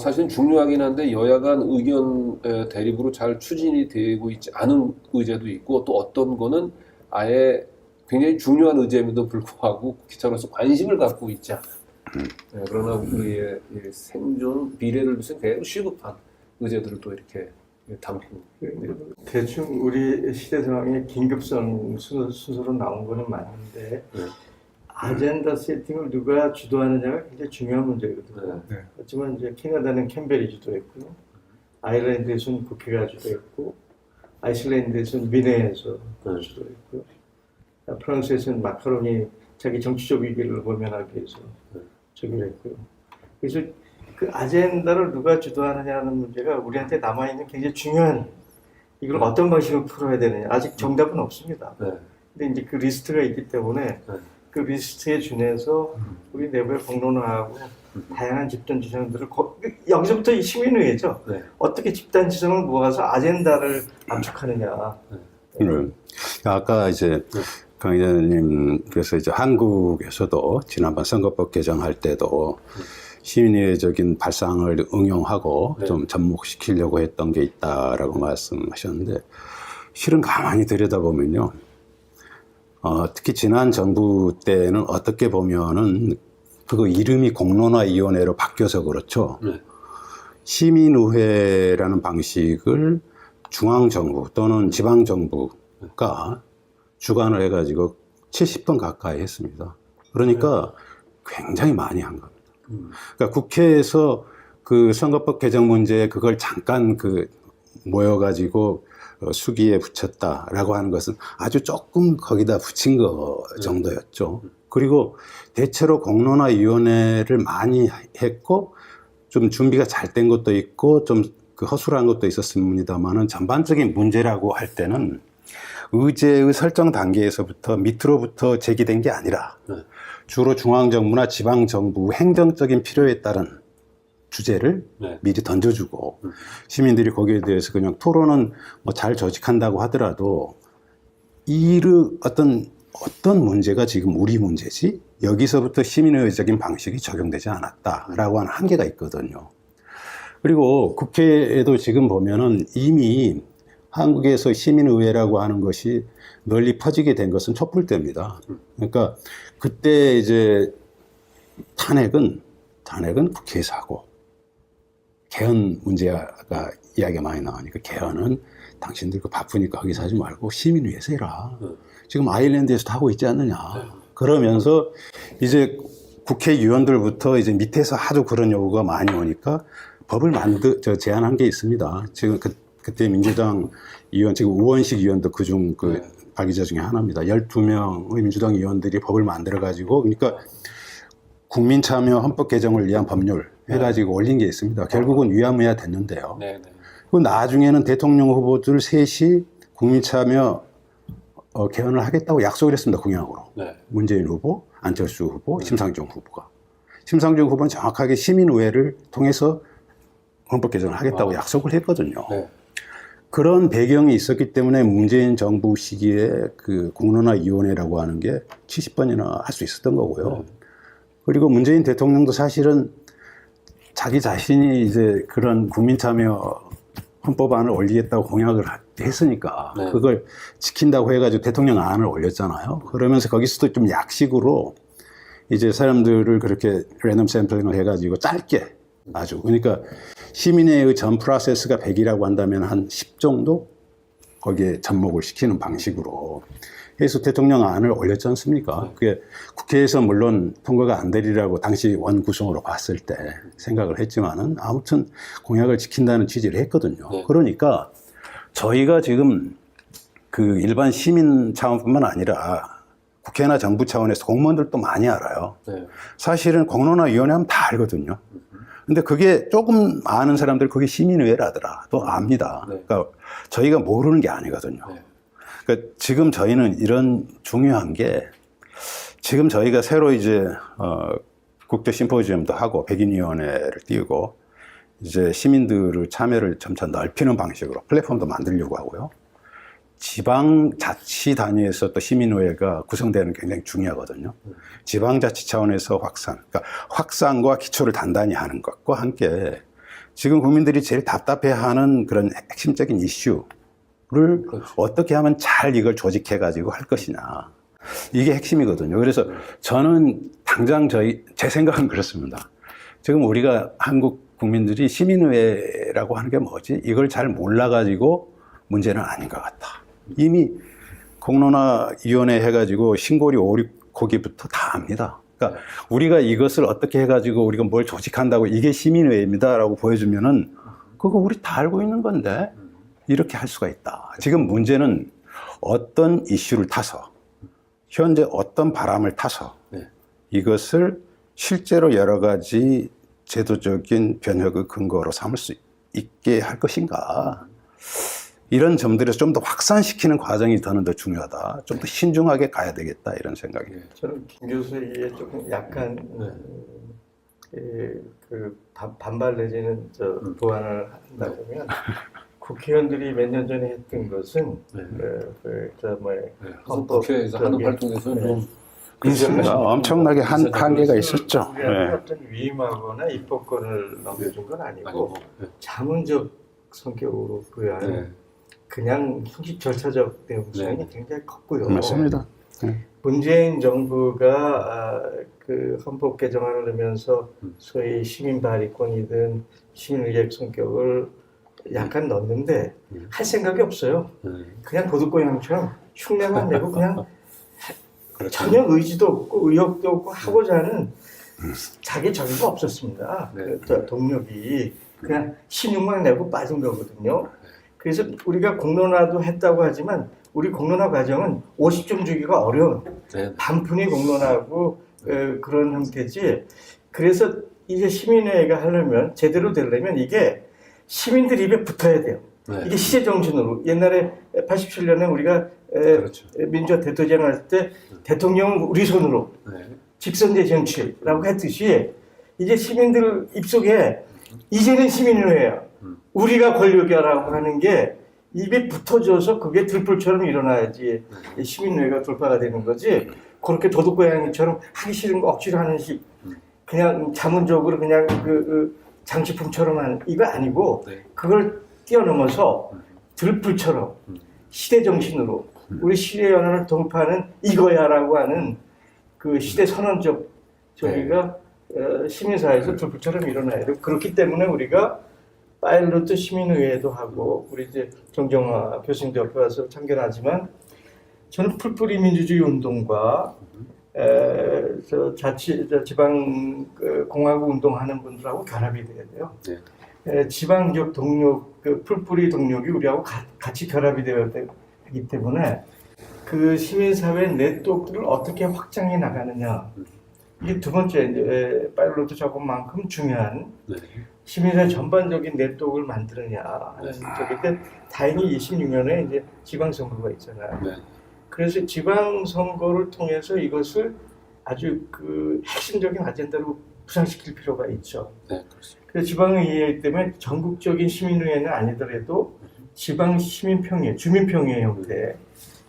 사실은 중요하긴 한데 여야 간 의견 대립으로 잘 추진이 되고 있지 않은 의제도 있고 또 어떤 거는 아예 굉장히 중요한 의제임에도 불구하고 기차로서 관심을 갖고 있지 않은 그러나 우리의 생존, 미래를 위해서 매우 시급한 의제들을 또 이렇게 담고 대충 우리 시대 상황의 긴급성 순서로 나온 거는 맞는데 아젠다 세팅을 누가 주도하느냐가 굉장히 중요한 문제거든요. 하지만 이제 캐나다는 캠벨이 주도했고요. 아일랜드에서는 국회가 주도했고 아이슬란드에서는 민회에서 주도했고요. 프랑스에서는 마카롱이 자기 정치적 위기를 모면하기 위해서 저기를 했고요. 그래서 그 아젠다를 누가 주도하느냐는 문제가 우리한테 남아있는 굉장히 중요한 이걸 어떤 방식으로 풀어야 되느냐 아직 정답은 없습니다. 근데 이제 그 리스트가 있기 때문에 그 리스트에 준해서 우리 내부에 공론화하고 다양한 집단 지성들을 여기서부터 이 시민의회죠. 어떻게 집단 지성을 모아서 아젠다를 압축하느냐. 아까 이제 강 기자님 그래서 이제 한국에서도 지난번 선거법 개정할 때도 시민의회적인 발상을 응용하고 좀 접목시키려고 했던 게 있다라고 말씀하셨는데 실은 가만히 들여다보면요. 특히 지난 정부 때는 어떻게 보면은 그거 이름이 공론화위원회로 바뀌어서 그렇죠. 시민의회라는 방식을 중앙정부 또는 지방정부가 주관을 해가지고 70번 가까이 했습니다. 그러니까 굉장히 많이 한 겁니다. 그러니까 국회에서 그 선거법 개정 문제에 그걸 잠깐 모여가지고 수기에 붙였다라고 하는 것은 아주 조금 거기다 붙인 거 정도였죠. 그리고 대체로 공론화위원회를 많이 했고 좀 준비가 잘 된 것도 있고 좀 그 허술한 것도 있었습니다만은 전반적인 문제라고 할 때는 의제의 설정 단계에서부터 밑으로부터 제기된 게 아니라 네. 주로 중앙정부나 지방정부 행정적인 필요에 따른 주제를 네. 미리 던져주고 시민들이 거기에 대해서 그냥 토론은 뭐 잘 조직한다고 하더라도 어떤 문제가 지금 우리 문제지 여기서부터 시민의회적인 방식이 적용되지 않았다라고 하는 한계가 있거든요. 그리고 국회에도 지금 보면은 이미 한국에서 시민의회라고 하는 것이 널리 퍼지게 된 것은 촛불 때입니다. 그러니까 그때 이제 탄핵은 국회에서 하고 개헌 문제가 이야기가 많이 나오니까 개헌은 당신들 그 바쁘니까 거기서 하지 말고 시민의회에서 해라. 지금 아일랜드에서도 하고 있지 않느냐. 그러면서 이제 국회의원들부터 이제 밑에서 하도 그런 요구가 많이 오니까 법을 제안한 게 있습니다. 지금 그때 민주당 의원, 지금 우원식 의원도 그중 발기자 중에 하나입니다. 12명의 민주당 의원들이 법을 만들어가지고, 그러니까 국민 참여 헌법 개정을 위한 법률 해가지고 올린 게 있습니다. 결국은 위야무야 됐는데요. 그 나중에는 대통령 후보들 셋이 국민 참여 개헌을 하겠다고 약속을 했습니다. 공약으로. 문재인 후보, 안철수 후보, 심상정 후보가. 심상정 후보는 정확하게 시민의회를 통해서 헌법 개정을 하겠다고 약속을 했거든요. 그런 배경이 있었기 때문에 문재인 정부 시기에 그 공론화위원회라고 하는 게 70번이나 할 수 있었던 거고요. 그리고 문재인 대통령도 사실은 자기 자신이 이제 그런 국민참여 헌법안을 올리겠다고 공약을 했으니까 그걸 지킨다고 해가지고 대통령 안을 올렸잖아요. 그러면서 거기서도 좀 약식으로 이제 사람들을 그렇게 랜덤 샘플링을 해가지고 짧게 아주, 그러니까 시민회의 전 프로세스가 100이라고 한다면 한 10 정도 거기에 접목을 시키는 방식으로 해서 대통령 안을 올렸지 않습니까? 그게 국회에서 물론 통과가 안 되리라고 당시 원구성으로 봤을 때 생각을 했지만은 아무튼 공약을 지킨다는 취지를 했거든요. 그러니까 저희가 지금 그 일반 시민 차원뿐만 아니라 국회나 정부 차원에서 공무원들도 많이 알아요. 사실은 공론화위원회 하면 다 알거든요. 근데 그게 조금 아는 사람들 그게 시민의회라더라. 또 압니다. 그러니까 저희가 모르는 게 아니거든요. 그러니까 지금 저희는 이런 중요한 게 지금 저희가 새로 이제 국제 심포지엄도 하고 백인위원회를 띄우고 이제 시민들의 참여를 점차 넓히는 방식으로 플랫폼도 만들려고 하고요. 지방자치 단위에서 또 시민의회가 구성되는 게 굉장히 중요하거든요. 지방자치 차원에서 그러니까 확산과 기초를 단단히 하는 것과 함께 지금 국민들이 제일 답답해하는 그런 핵심적인 이슈를 어떻게 하면 잘 이걸 조직해가지고 할 것이냐. 이게 핵심이거든요. 그래서 저는 당장 제 생각은 그렇습니다. 지금 우리가 한국 국민들이 시민의회라고 하는 게 뭐지? 이걸 잘 몰라가지고 문제는 아닌 것 같다. 이미 공론화위원회 해가지고 신고리 5, 6호기부터 다 압니다. 그러니까 우리가 이것을 어떻게 해가지고 우리가 뭘 조직한다고 이게 시민의회입니다라고 보여주면은 그거 우리 다 알고 있는 건데 이렇게 할 수가 있다. 지금 문제는 어떤 이슈를 타서 현재 어떤 바람을 타서 이것을 실제로 여러 가지 제도적인 변혁의 근거로 삼을 수 있게 할 것인가. 이런 점들에서 좀 더 확산시키는 과정이 저는 더 중요하다. 좀 더 신중하게 가야 되겠다 이런 생각이에요. 저는 김 교수의 조금 약간 반발 내지는 보완을 한다면 국회의원들이 몇 년 전에 했던 것은 국회에서 하는 활동에서는 좀 있습니다. 엄청나게 한계가 있었죠. 어떤 위임하거나 입법권을 넘겨준 건 아니고 자문적 성격으로 부여한 그냥 형식 절차적 내용성이 굉장히 컸고요. 맞습니다. 문재인 정부가 그 헌법 개정안을 하면서 소위 시민 발의권이든 시민의회 성격을 약간 넣었는데 할 생각이 없어요. 그냥 도둑고양이처럼 흉내만 내고 그냥 전혀 의지도 없고 의욕도 없고 하고자 하는 자기 저기가 없었습니다. 그 동력이 그냥 신용만 내고 빠진 거거든요. 그래서 우리가 공론화도 했다고 하지만 우리 공론화 과정은 50점 주기가 어려운 반푼이 공론화하고 그런 형태지. 그래서 이제 시민회의가 하려면 제대로 되려면 이게 시민들 입에 붙어야 돼요. 이게 시제 정신으로 옛날에 87년에 우리가 그렇죠. 민주화 대토제를 할 때 대통령은 우리 손으로 네. 직선제 정치라고 했듯이 이제 시민들 입속에 이제는 시민의회야. 우리가 권력이라고 하는 게 입에 붙어져서 그게 들불처럼 일어나야지 시민의회가 돌파가 되는 거지. 그렇게 도둑고양이처럼 하기 싫은 거 억지로 하는 식, 그냥 자문적으로 그냥 그 장식품처럼 하는 이거 아니고 네. 그걸 뛰어넘어서 들불처럼 시대 정신으로 우리 시대 연화를 동파하는 이거야라고 하는 그 시대 선언적 저기가 시민사회에서 들불처럼 일어나야 돼요. 그렇기 때문에 우리가 파일로트 시민의회도 하고 우리 이제 정정화 교수님도 옆에 와서 참견하지만 저는 풀뿌리 민주주의 운동과 지방 공화국 운동하는 분들하고 결합이 돼야 돼요. 네. 지방적 동력, 그 풀뿌리 동력이 우리하고 같이 결합이 되어야 되기 때문에 그 시민사회 네트워크를 어떻게 확장해 나가느냐. 이게 두 번째 이제 파일로트 작업만큼 중요한 네. 시민사회 전반적인 네트워크를 만드느냐 하는 쪽인데 다행히 26년에 이제 지방선거가 있잖아요. 네. 그래서 지방선거를 통해서 이것을 아주 그 핵심적인 아젠다로 부상시킬 필요가 있죠. 네, 그렇습니다. 그래서 지방의회 때문에 전국적인 시민의회는 아니더라도 지방 시민평의, 주민평의 형태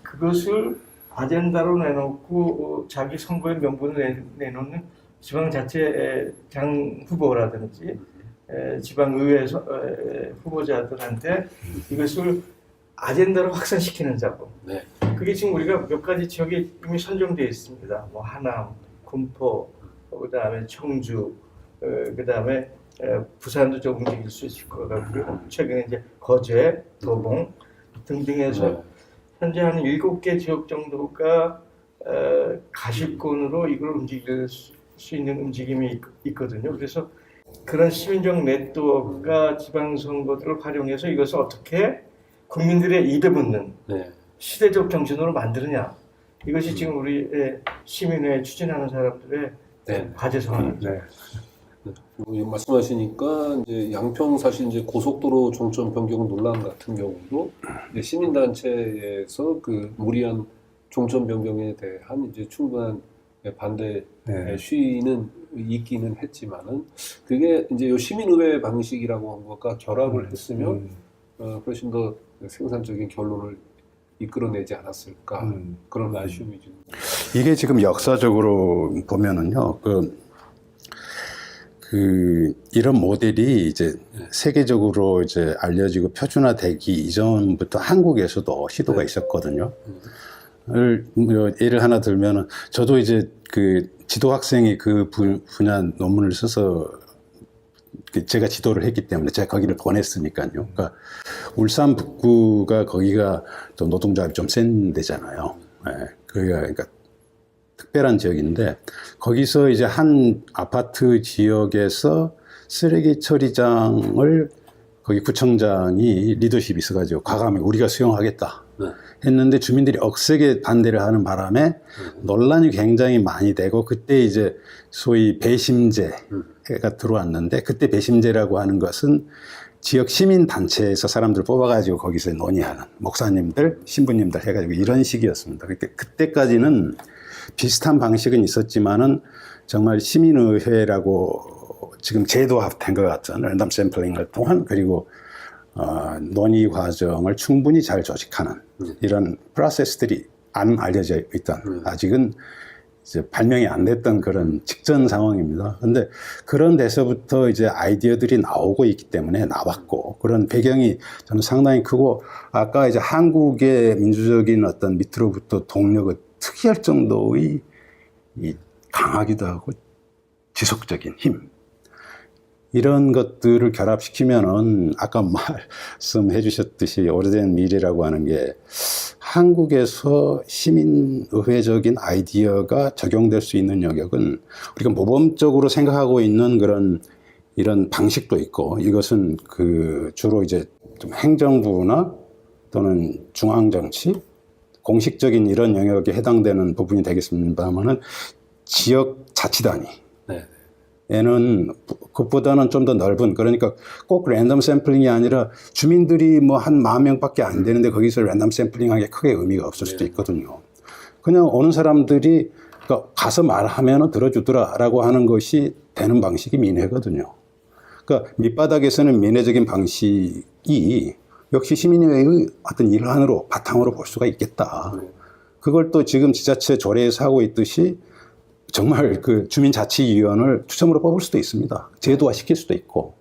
그것을 아젠다로 내놓고 자기 선거의 명분을 내놓는 지방자치장 후보라든지 지방의회 후보자들한테 이것을 아젠다로 확산시키는 작업. 네. 그게 지금 우리가 몇 가지 지역에 이미 선정되어 있습니다. 뭐 하남, 군포, 그다음에 청주, 그다음에 부산도 좀 움직일 수 있을 것 같고요. 최근에 이제 거제, 도봉 등등해서 네. 현재 한 7개 지역 정도가 가시권으로 이걸 움직일 수 있는 움직임이 있거든요. 그래서 그런 시민적 네트워크가 지방선거들을 활용해서 이것을 어떻게 국민들의 입에 붙는 네. 시대적 정신으로 만드느냐. 이것이 지금 우리 시민회 추진하는 사람들의 네. 과제 상황입니다. 네. 그리고 말씀하시니까 이제 양평 사실 이제 고속도로 종점 변경 논란 같은 경우도 이제 시민단체에서 그 무리한 종점 변경에 대한 이제 충분한 반대 네. 시위는 있기는 했지만은 그게 이제 요 시민의회 방식이라고 한 것과 결합을 했으면 훨씬 더 생산적인 결론을 이끌어내지 않았을까 그런 아쉬움이 지금. 이게 지금 역사적으로 보면은요, 이런 모델이 이제 세계적으로 이제 알려지고 표준화되기 이전부터 한국에서도 시도가 있었거든요. 예를 하나 들면은 저도 이제 그 지도 학생이 그 분야 논문을 써서 제가 지도를 했기 때문에 제가 거기를 보냈으니까요. 그러니까 울산 북구가 거기가 또 노동조합이 좀 센 데잖아요. 네, 그러니까 특별한 지역인데 거기서 이제 한 아파트 지역에서 쓰레기 처리장을 거기 구청장이 리더십이 있어가지고 과감히 우리가 수용하겠다 했는데 주민들이 억세게 반대를 하는 바람에 논란이 굉장히 많이 되고 그때 이제 소위 배심제가 들어왔는데 그때 배심제라고 하는 것은 지역 시민단체에서 사람들 뽑아가지고 거기서 논의하는 목사님들, 신부님들 해가지고 이런 식이었습니다. 그때까지는 비슷한 방식은 있었지만은 정말 시민의회라고 지금 제도화된 것 같은 랜덤 샘플링을 통한 그리고 논의 과정을 충분히 잘 조직하는 이런 프로세스들이 안 알려져 있던 아직은 이제 발명이 안 됐던 그런 직전 상황입니다. 그런데 그런 데서부터 이제 아이디어들이 나오고 있기 때문에 나왔고 그런 배경이 저는 상당히 크고 아까 이제 한국의 민주적인 어떤 밑으로부터 동력을 특이할 정도의 이 강하기도 하고 지속적인 힘 이런 것들을 결합시키면은 아까 말씀해 주셨듯이 오래된 미래라고 하는 게 한국에서 시민의회적인 아이디어가 적용될 수 있는 영역은 우리가 모범적으로 생각하고 있는 그런 이런 방식도 있고 이것은 그 주로 이제 좀 행정부나 또는 중앙정치 공식적인 이런 영역에 해당되는 부분이 되겠습니다만은 지역 자치단위 에는 그것보다는 좀 더 넓은, 그러니까 꼭 랜덤 샘플링이 아니라 주민들이 뭐 한 10,000명밖에 안 되는데 거기서 랜덤 샘플링하기 크게 의미가 없을 수도 있거든요. 그냥 오는 사람들이 그러니까 가서 말하면 들어주더라라고 하는 것이 되는 방식이 민회거든요. 그러니까 밑바닥에서는 민회적인 방식이 역시 시민회의 어떤 일환으로 바탕으로 볼 수가 있겠다. 그걸 또 지금 지자체 조례에서 하고 있듯이 정말 그 주민자치위원을 추첨으로 뽑을 수도 있습니다. 제도화 시킬 수도 있고.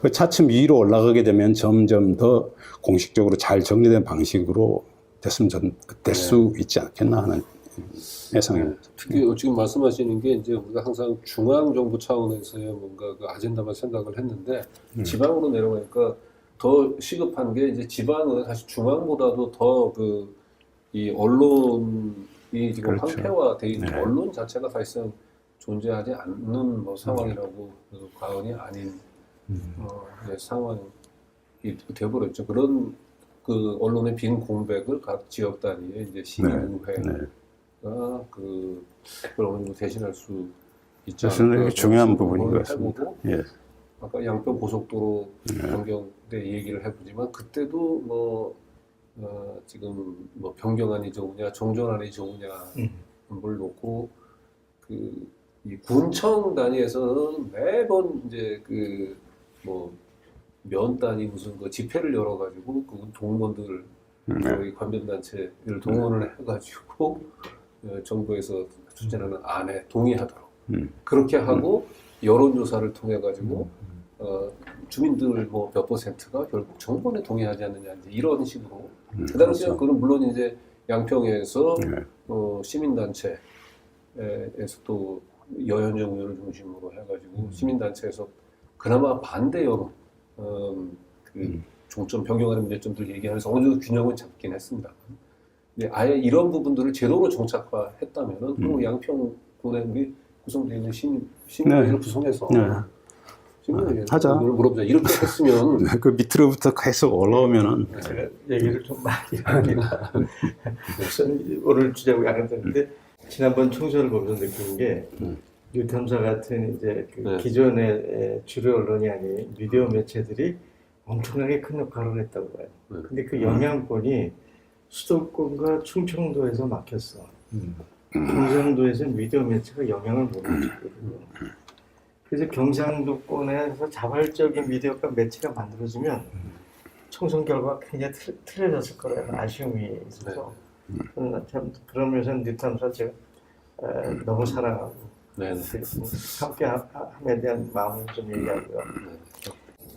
그 차츰 위로 올라가게 되면 점점 더 공식적으로 잘 정리된 방식으로 될 수 있지 않겠나 하는 예상입니다. 특히 지금 말씀하시는 게 이제 우리가 항상 중앙정부 차원에서의 뭔가 그 아젠다만 생각을 했는데 지방으로 내려가니까 더 시급한 게 이제 지방은 사실 중앙보다도 더 이 언론이 지금 그렇죠. 황폐화돼 있는 네. 언론 자체가 사실상 존재하지 않는 뭐 상황이라고 해도 과언이 아닌 이제 상황이 되어버렸죠. 그런 그 언론의 빈 공백을 각 지역 단위의 이제 시민의회가 그걸 어느 정도 대신할 수 있지 그것은 않을까. 되게 중요한 그걸 부분인 것 같습니다. 해보고 예. 아까 양평 고속도로 변경대 얘기를 해보지만 그때도 뭐 지금 뭐 변경안이 좋으냐 정전안이 좋으냐를 놓고 이 군청 단위에서는 매번 이제 뭐 면 단위 무슨 집회를 열어가지고 동무원들 저희 관변단체를 동원을 해가지고 정부에서 추진하는 안에 동의하도록 그렇게 하고 여론조사를 통해 가지고 주민들 뭐 몇 %가 결국 정부에 동의하지 않느냐 이제 이런 식으로 그 당시에 그렇죠. 그는 물론 이제 양평에서 시민단체에서 또 여현정 의원을 중심으로 해가지고 시민단체에서 그나마 반대 여론 종점 변경하는 문제점들 얘기하면서 어느 정도 균형을 잡긴 했습니다. 근데 아예 이런 부분들을 제도로 정착화했다면은 그리고 양평군에 우리 구성되어 있는 시민회의를 구성해서 하자. 이걸 물어보자. 이렇게 했으면 그 밑으로부터 계속 올라오면은 제가 얘기를 좀 많이 합니다. 우선 오늘 주제하고 약간 다른데 지난번 총선을 보면서 느낀 게 뉴탐사 같은 이제 기존의 주류 언론이 아닌 미디어 매체들이 엄청나게 큰 역할을 했다고 봐요. 근데 그 영향권이 수도권과 충청도에서 막혔어. 경상도에서는 미디어 매체가 영향을 못 미치거든요. 그래서 경상도권에서 자발적인 미디어가 매체가 만들어지면 총선 결과가 굉장히 틀어졌을 거라는 아쉬움이 있어서 저는 참 그런 면에서 뉴탐사 제가 너무 사랑하고 함께 함에 대한 마음을 좀 얘기하고요.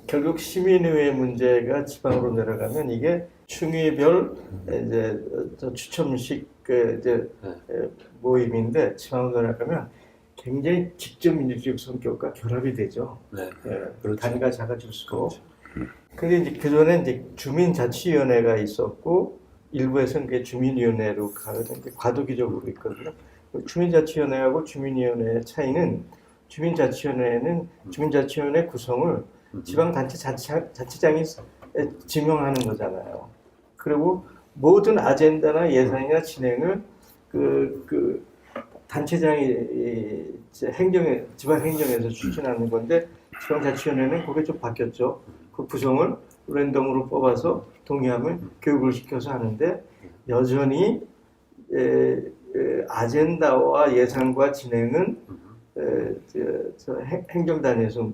결국 시민의회 문제가 지방으로 내려가면 이게 충위별 이제 추첨식 모임인데 지방으로 내려가면 굉장히 직접 민주주의 성격과 결합이 되죠. 그렇죠. 단위가 작아질수록. 근데 이제 그전에 이제 주민자치위원회가 있었고 일부에서는 그게 주민위원회로 가는데 과도기적으로 있거든요. 주민자치위원회하고 주민위원회의 차이는 주민자치위원회는 주민자치위원회 구성을 지방단체 자치장이 지명하는 거잖아요. 그리고 모든 아젠다나 예산이나 진행을 단체장이 지방행정에서 추진하는 건데 지방자치위원회는 그게 좀 바뀌었죠. 그 구성을 랜덤으로 뽑아서 동의하면 교육을 시켜서 하는데 여전히 아젠다와 예산과 진행은 행정단에서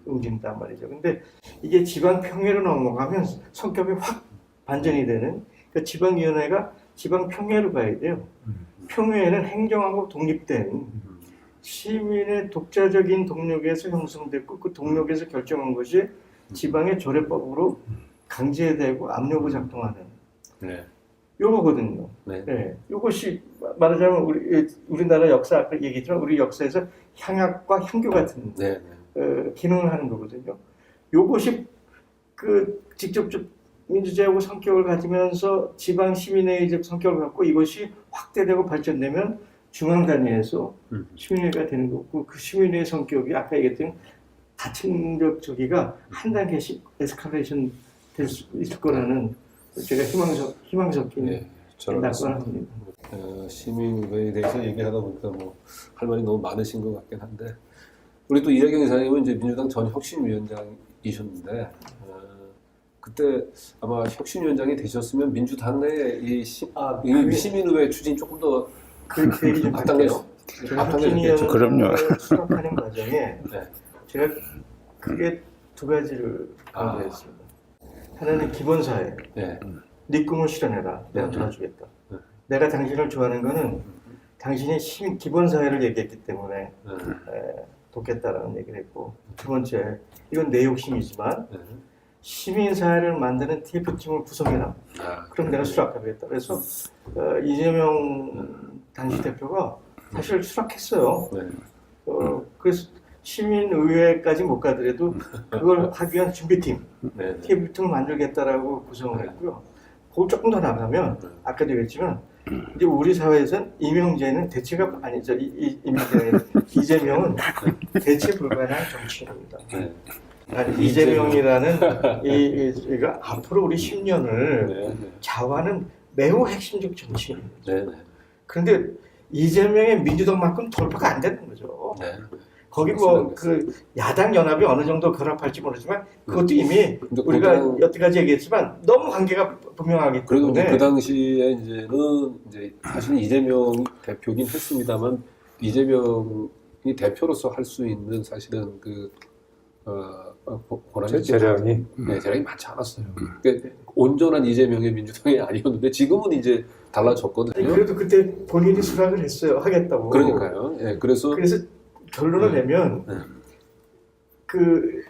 움직인단 말이죠. 근데 이게 지방 평회로 넘어가면 성격이 확 반전이 되는 그러니까 지방위원회가 지방 평회로 가야 돼요. 평회는 행정하고 독립된 시민의 독자적인 동력에서 형성됐고 그 동력에서 결정한 것이 지방의 조례법으로 강제되고 압력으로 작동하는 요거거든요. 요것이 말하자면 우리나라 역사 아까 얘기했지만 우리 역사에서 향약과 향교 같은 기능을 하는 거거든요. 요것이 직접적 민주제하고 성격을 가지면서 지방 시민회의적 성격을 갖고 이것이 확대되고 발전되면 중앙 단위에서 시민회의가 되는 거고 그 시민회의 성격이 아까 얘기했던 다층적 저기가 한 단계씩 에스컬레이션 될 수 있을 거라는 제가 희망 섞인 낙관합니다. 시민회의에 대해서 얘기하다 보니까 뭐 할 말이 너무 많으신 것 같긴 한데 우리 또 이혜경 이사님은 이제 민주당 전 혁신위원장이셨는데 그때 아마 혁신위원장이 되셨으면 민주당 내에 이 시민의회 추진 조금 더 그 얘기 좀 할게요. 제가 혁신위원장을 그럼요. 수락하는 과정에 네. 제가 크게 두 가지를 강조했습니다. 하나는 기본사회. 네. 네 꿈을 실현해라. 내가 도와주겠다. 내가 당신을 좋아하는 거는 당신이 기본사회를 얘기했기 때문에 돕겠다라는 얘기를 했고, 두 번째, 이건 내 욕심이지만 시민사회를 만드는 TF팀을 구성해라. 그럼 내가 수락하겠다. 그래서 이재명 당시 대표가 사실 수락했어요. 그래서 시민의회까지 못 가더라도 그걸 하기 위한 준비팀, TF팀을 만들겠다라고 구성을 했고요. 그걸 조금 더 나가면 아까도 얘기했지만 이제 우리 사회에서는 이명재는 대체가 아니죠. 이재명은 대체 불가능한 정치인입니다. 아니, 이재명이라는 이가 앞으로 우리 10년을 좌우하는 매우 핵심적 정치인입니다. 그런데 이재명의 민주당만큼 돌파가 안 되는 거죠. 거기 뭐 그 야당 연합이 어느 정도 결합할지 모르지만 그것도 이미 우리가 여태까지 얘기했지만 너무 관계가 분명하기 그래도 때문에 그 당시에 이제 사실은 이재명 대표긴 했습니다만 이재명이 대표로서 할 수 있는 사실은 재량이 재량이 많지 않았어요. 그러니까 온전한 이재명의 민주당이 아니었는데 지금은 이제 달라졌거든요. 그래도 그때 본인이 수락을 했어요. 하겠다고. 그러니까요. 그래서 결론을 내면 그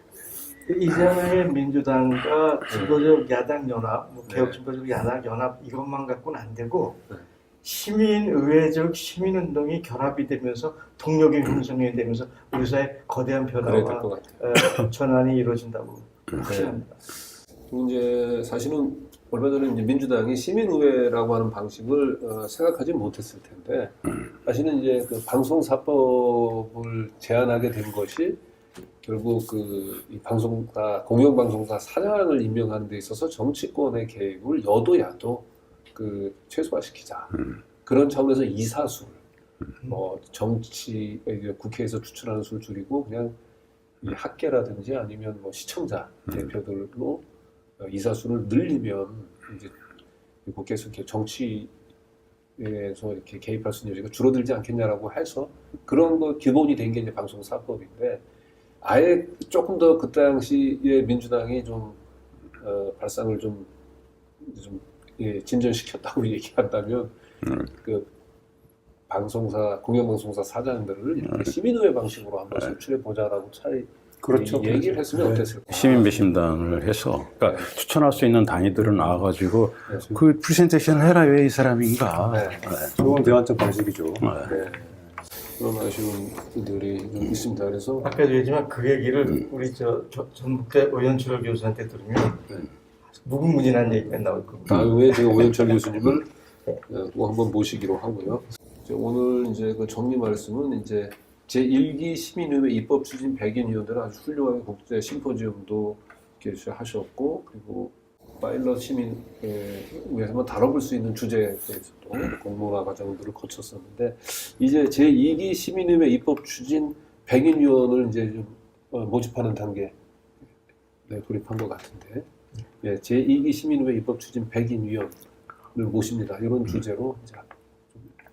이재명의 민주당과 진보적 야당 연합, 개혁 진보적 야당 연합 이것만 갖고는 안 되고 시민의회적 시민운동이 결합이 되면서 동력이 형성이 되면서 우리 사회 거대한 변화와 전환이 이루어진다고 확신합니다. 이제 사실은 얼마 전에 이제 민주당이 시민의회라고 하는 방식을 생각하지 못했을 텐데 사실은 이제 그 방송사법을 제안하게 된 것이 결국 이 공영방송사 사장을 임명하는 데 있어서 정치권의 개입을 여도 야도 최소화시키자. 그런 차원에서 이사수, 정치 국회에서 추천하는 수를 줄이고 그냥 이 학계라든지 아니면 시청자 대표들로 이사수를 늘리면 이제 국회에서 이렇게 정치에서 이렇게 개입할 수 있는 여지가 줄어들지 않겠냐라고 해서 그런 거 기본이 된 게 이제 방송사법인데 아예 조금 더 그 당시에 민주당이 좀 발상을 좀 진전시켰다고 얘기한다면 공영방송사 사장들을 이렇게 시민의회 방식으로 한번 선출해 보자라고 차라리 얘기를 했으면 어땠을까? 시민 배심당을 해서 그러니까 추천할 수 있는 단위들을 나와가지고 그 프레젠테이션을 해라 왜 이 사람인가. 좋은 대안적 방식이죠. 그런 아쉬운 일들이 좀 있습니다. 그래서 아까도 얘기했지만 그 얘기를 우리 전북대 오연철 교수한테 들으면 무궁무진한 얘기가 나올 겁니다. 다음에 제가 오연철 교수님을 또 한번 모시기로 하고요. 오늘 이제 그 정리 말씀은 이제 제1기 시민의회 입법 추진 100인 위원들은 아주 훌륭하게 국제 심포지엄도 개최하셨고 그리고 파일럿 시민회에서만 다뤄볼 수 있는 주제에 대해서도 공론화 과정들을 거쳤었는데 이제 제2기 시민의회 입법 추진 100인 위원을 이제 좀 모집하는 단계에 돌입한 것 같은데 제2기 시민의회 입법 추진 100인 위원을 모십니다. 이런 주제로 이제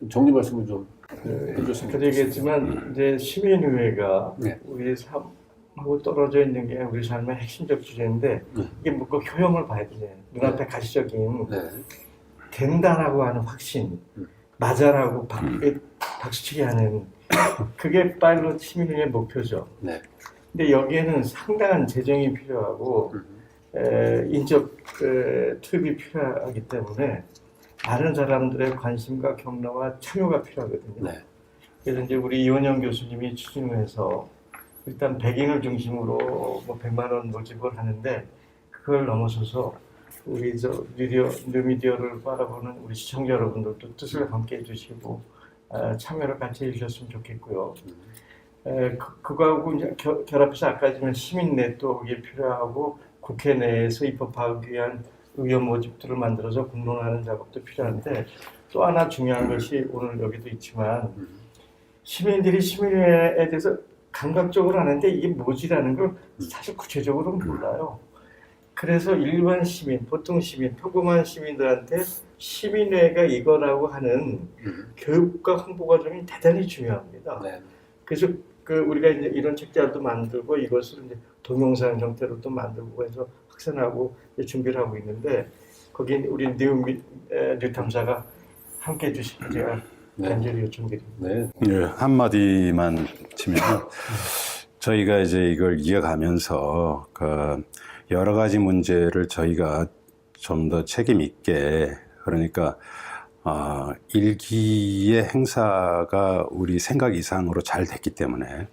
정리 말씀을 좀 해줬습니다. 아까도 얘기했지만 이제 시민의회가 우리 삶하고 떨어져 있는 게 우리 삶의 핵심적 주제인데 이게 그 효용을 봐야 되잖아요. 눈앞에 가시적인 된다라고 하는 확신, 맞아라고 박수치게 하는 그게 파일럿 시민의회 목표죠. 근데 여기에는 상당한 재정이 필요하고 인적 투입이 필요하기 때문에 많은 사람들의 관심과 격려와 참여가 필요하거든요. 그래서 이제 우리 이원영 교수님이 추진을 해서 일단 100인을 중심으로 100만 원 모집을 하는데 그걸 넘어서서 우리 뉴미디어를 바라보는 우리 시청자 여러분들도 뜻을 함께 해주시고 참여를 같이 해주셨으면 좋겠고요. 그거하고 이제 결합해서 아까 지금 시민 네트워크가 필요하고 국회 내에서 입법하기 위한 의원 모집들을 만들어서 공론하는 작업도 필요한데 또 하나 중요한 것이 오늘 여기도 있지만 시민들이 시민회에 대해서 감각적으로 하는데 이게 뭐지라는 걸 사실 구체적으로는 몰라요. 그래서 일반 시민, 보통 시민, 평범한 시민들한테 시민회가 이거라고 하는 교육과 홍보가 좀 대단히 중요합니다. 네. 그래서 우리가 이제 이런 책자도 만들고 이것을 이제 동영상 형태로 또 만들고 해서 확산하고 이제 준비를 하고 있는데 거기 우리 뉴 탐사가 함께 해주시면 제가 간절히 요청드립니다. 네. 예, 한마디만 치면 저희가 이제 이걸 이어가면서 그 여러 가지 문제를 저희가 좀 더 책임 있게 그러니까 일기의 행사가 우리 생각 이상으로 잘 됐기 때문에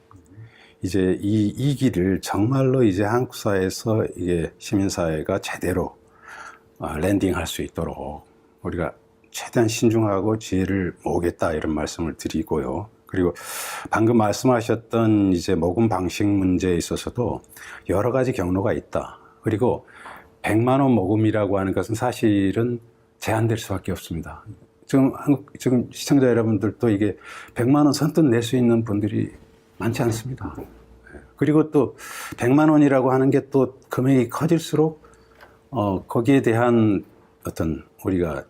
이제 이 길을 정말로 이제 한국 사회에서 이게 시민사회가 제대로 랜딩할 수 있도록 우리가 최대한 신중하고 지혜를 모으겠다 이런 말씀을 드리고요. 그리고 방금 말씀하셨던 이제 모금 방식 문제에 있어서도 여러 가지 경로가 있다. 그리고 100만 원 모금이라고 하는 것은 사실은 제한될 수밖에 없습니다. 지금 시청자 여러분들도 이게 100만 원 선뜻 낼 수 있는 분들이 많지 않습니다. 그리고 또 100만 원이라고 하는 게 또 금액이 커질수록 거기에 대한 어떤 우리가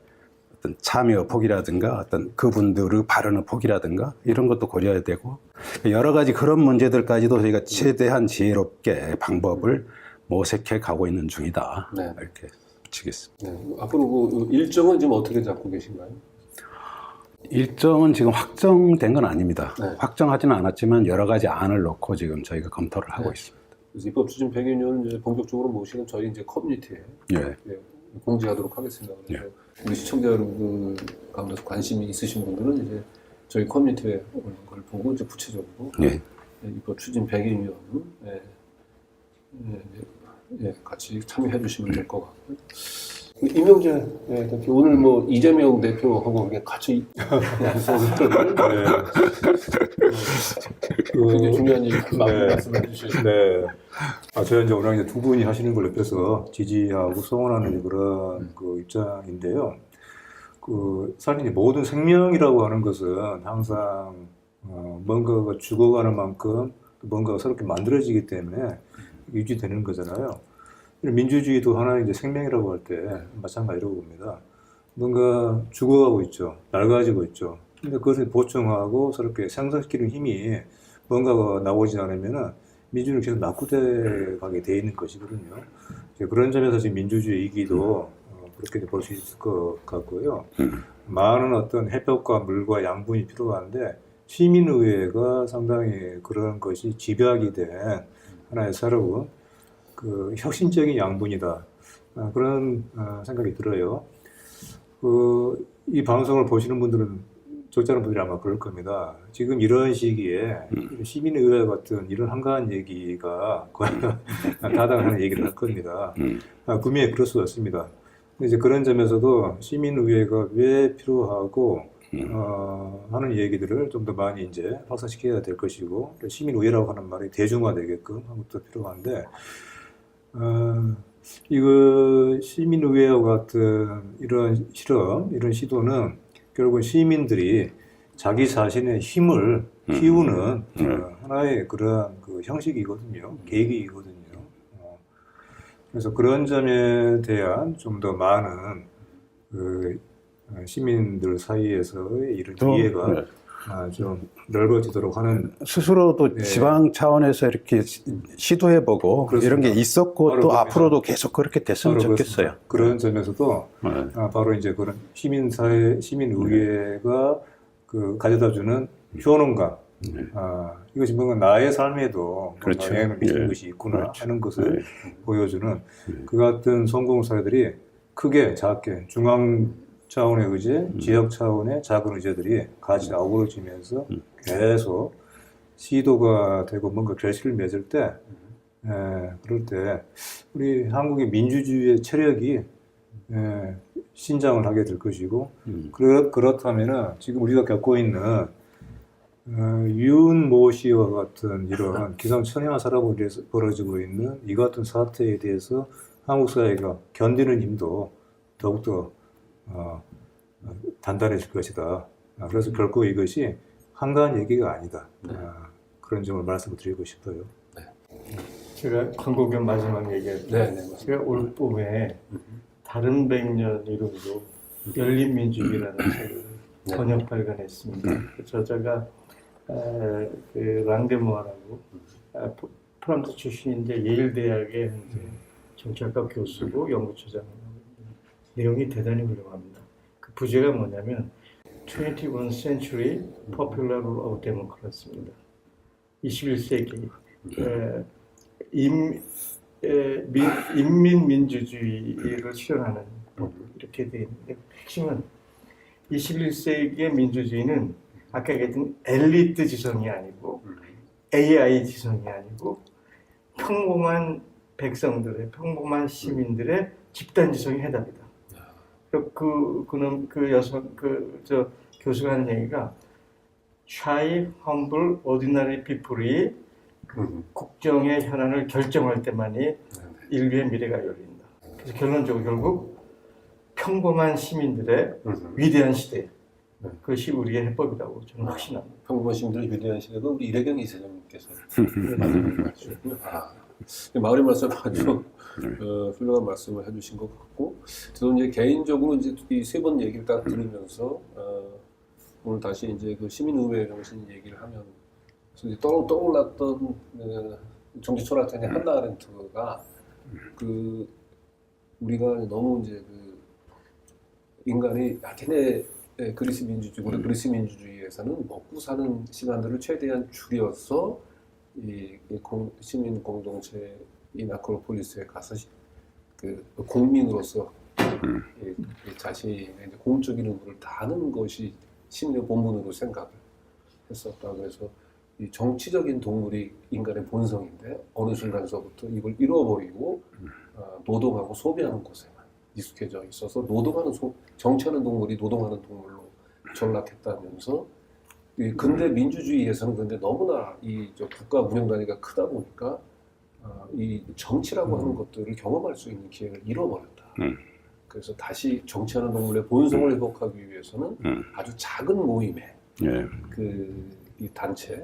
어떤 참여 폭이라든가 어떤 그분들의 발언의 폭이라든가 이런 것도 고려해야 되고 여러 가지 그런 문제들까지도 저희가 최대한 지혜롭게 방법을 모색해 가고 있는 중이다. 네. 이렇게 붙이겠습니다. 네. 앞으로 그 일정은 지금 어떻게 잡고 계신가요? 일정은 지금 확정된 건 아닙니다. 네. 확정하지는 않았지만 여러 가지 안을 넣고 지금 저희가 검토를 하고 있습니다. 그래서 입법 추진 100일년은 이제 본격적으로 모시는 저희 이제 커뮤니티에 예. 공지하도록 하겠습니다. 그래서 우리 시청자 여러분들 가운데서 관심이 있으신 분들은 이제 저희 커뮤니티에 오는 걸 보고 이제 구체적으로 입법 추진 100일년 같이 참여해 주시면 될 것 같고요. 이명재 대표 오늘 뭐 이재명 대표하고 같이 양성을 굉장히 중요한 얘기 말씀해 주시죠. 네. 저희 이제 오늘 이제 두 분이 하시는 걸 옆에서 지지하고 성원하는 그런 그 입장인데요. 사실 이제 모든 생명이라고 하는 것은 항상 뭔가가 죽어가는 만큼 뭔가가 새롭게 만들어지기 때문에 유지되는 거잖아요. 민주주의도 하나의 이제 생명이라고 할 때 마찬가지라고 봅니다. 뭔가 죽어가고 있죠. 낡아지고 있죠. 근데 그것을 보충하고 새롭게 생성시키는 힘이 뭔가가 나오지 않으면은 민주주의는 계속 낙후돼 가게 돼 있는 것이거든요. 그런 점에서 지금 민주주의 이기도 그렇게 볼 수 있을 것 같고요. 많은 어떤 햇볕과 물과 양분이 필요한데 시민의회가 상당히 그런 것이 집약이 된 하나의 새로운 그 혁신적인 양분이다. 그런 생각이 들어요. 이 방송을 보시는 분들은 적잖은 분들이 아마 그럴 겁니다. 지금 이런 시기에 시민의회 같은 이런 한가한 얘기가 타당하는 얘기를 할 겁니다. 분명히 그럴 수 없습니다. 이제 그런 점에서도 시민의회가 왜 필요하고 하는 얘기들을 좀 더 많이 이제 확산시켜야 될 것이고 시민의회라고 하는 말이 대중화되게끔 하는 것도 필요한데 이거 시민의회와 같은 이런 실험, 이런 시도는 결국은 시민들이 자기 자신의 힘을 키우는 하나의 그런 그 형식이거든요. 계기이거든요. 그래서 그런 점에 대한 좀 더 많은 그 시민들 사이에서의 이런 이해가 좀 넓어지도록 하는 스스로도 지방 차원에서 이렇게 시도해보고 그렇습니다. 이런 게 있었고 또 앞으로도 계속 그렇게 됐으면 좋겠어요. 그런 점에서도 바로 이제 그런 시민사회, 시민의회가 그 가져다주는 효능감, 이것이 뭔가 나의 삶에도 그렇죠. 영향을 미치는 것이 있구나 하는 것을 보여주는 그 같은 성공 사례들이 크게 작게 중앙 차원의 의제, 지역 차원의 작은 의제들이 같이 어우러지면서 계속 시도가 되고 뭔가 결실을 맺을 때, 그럴 때 우리 한국의 민주주의의 체력이 신장을 하게 될 것이고, 그렇다면은 지금 우리가 겪고 있는 윤모 씨와 같은 이런 기상천외한 위해서 벌어지고 있는 이 같은 사태에 대해서 한국 사회가 견디는 힘도 더욱더 단단해질 것이다. 그래서 결코 이것이 한가한 얘기가 아니다. 그런 점을 말씀을 드리고 싶어요. 제가 광고 겸 마지막 얘기할게요. 네, 네, 맞습니다. 제가 올 봄에 다른 100년 이름으로 열린민주주의라는 책을 네. 번역 발간했습니다. 그 저자가 그 랑데모아라고 프랑스 출신인데 예일 대학의 현재 정치학과 교수고 연구처장. 내용이 대단히 훌륭합니다. 그 부제가 뭐냐면 21st Century Popular Rule of Democracy입니다. 21세기 인민민주주의를 실현하는 법, 이렇게 되어 있는데 핵심은 21세기의 민주주의는 아까 얘기했던 엘리트 지성이 아니고 AI 지성이 아니고 평범한 백성들의 평범한 시민들의 집단 지성이 해답이다. 저 교수가 하는 얘기가 shy, humble, ordinary people이 국정의 현안을 결정할 때만이 인류의 미래가 열린다. 그래서 결론적으로 결국 평범한 시민들의 위대한 시대, 그것이 우리의 해법이라고 저는 확신합니다. 평범한 시민들의 위대한 시대도 우리 이래경 이사장님께서 말씀하셨군요. 마을의 말씀 아주 훌륭한 말씀을 해주신 것 같고, 저는 이제 개인적으로 이제 이 세 번 얘기를 딱 들으면서 오늘 다시 이제 그 시민의회 정신 얘기를 하면 이제 떠올랐던 정치 철학자인 한나 아렌트가 그 우리가 너무 이제 그 인간이 걔네 그리스 민주주의, 우리 그리스 민주주의에서는 먹고 사는 시간들을 최대한 줄여서 시민 공동체 이 아크로폴리스에 가서 그 국민으로서 자신의 공적인 의무를 다하는 것이 시민의 본분으로 생각을 했었다. 그래서 이 정치적인 동물이 인간의 본성인데 어느 순간서부터 이걸 잃어버리고 노동하고 소비하는 것에만 익숙해져 있어서 정치하는 동물이 노동하는 동물로 전락했다면서 근대 민주주의에서는 근데 너무나 국가 운영 단위가 크다 보니까 이 정치라고 하는 것들을 경험할 수 있는 기회를 잃어버렸다. 그래서 다시 정치하는 동물의 본성을 회복하기 위해서는 아주 작은 모임에 이 단체,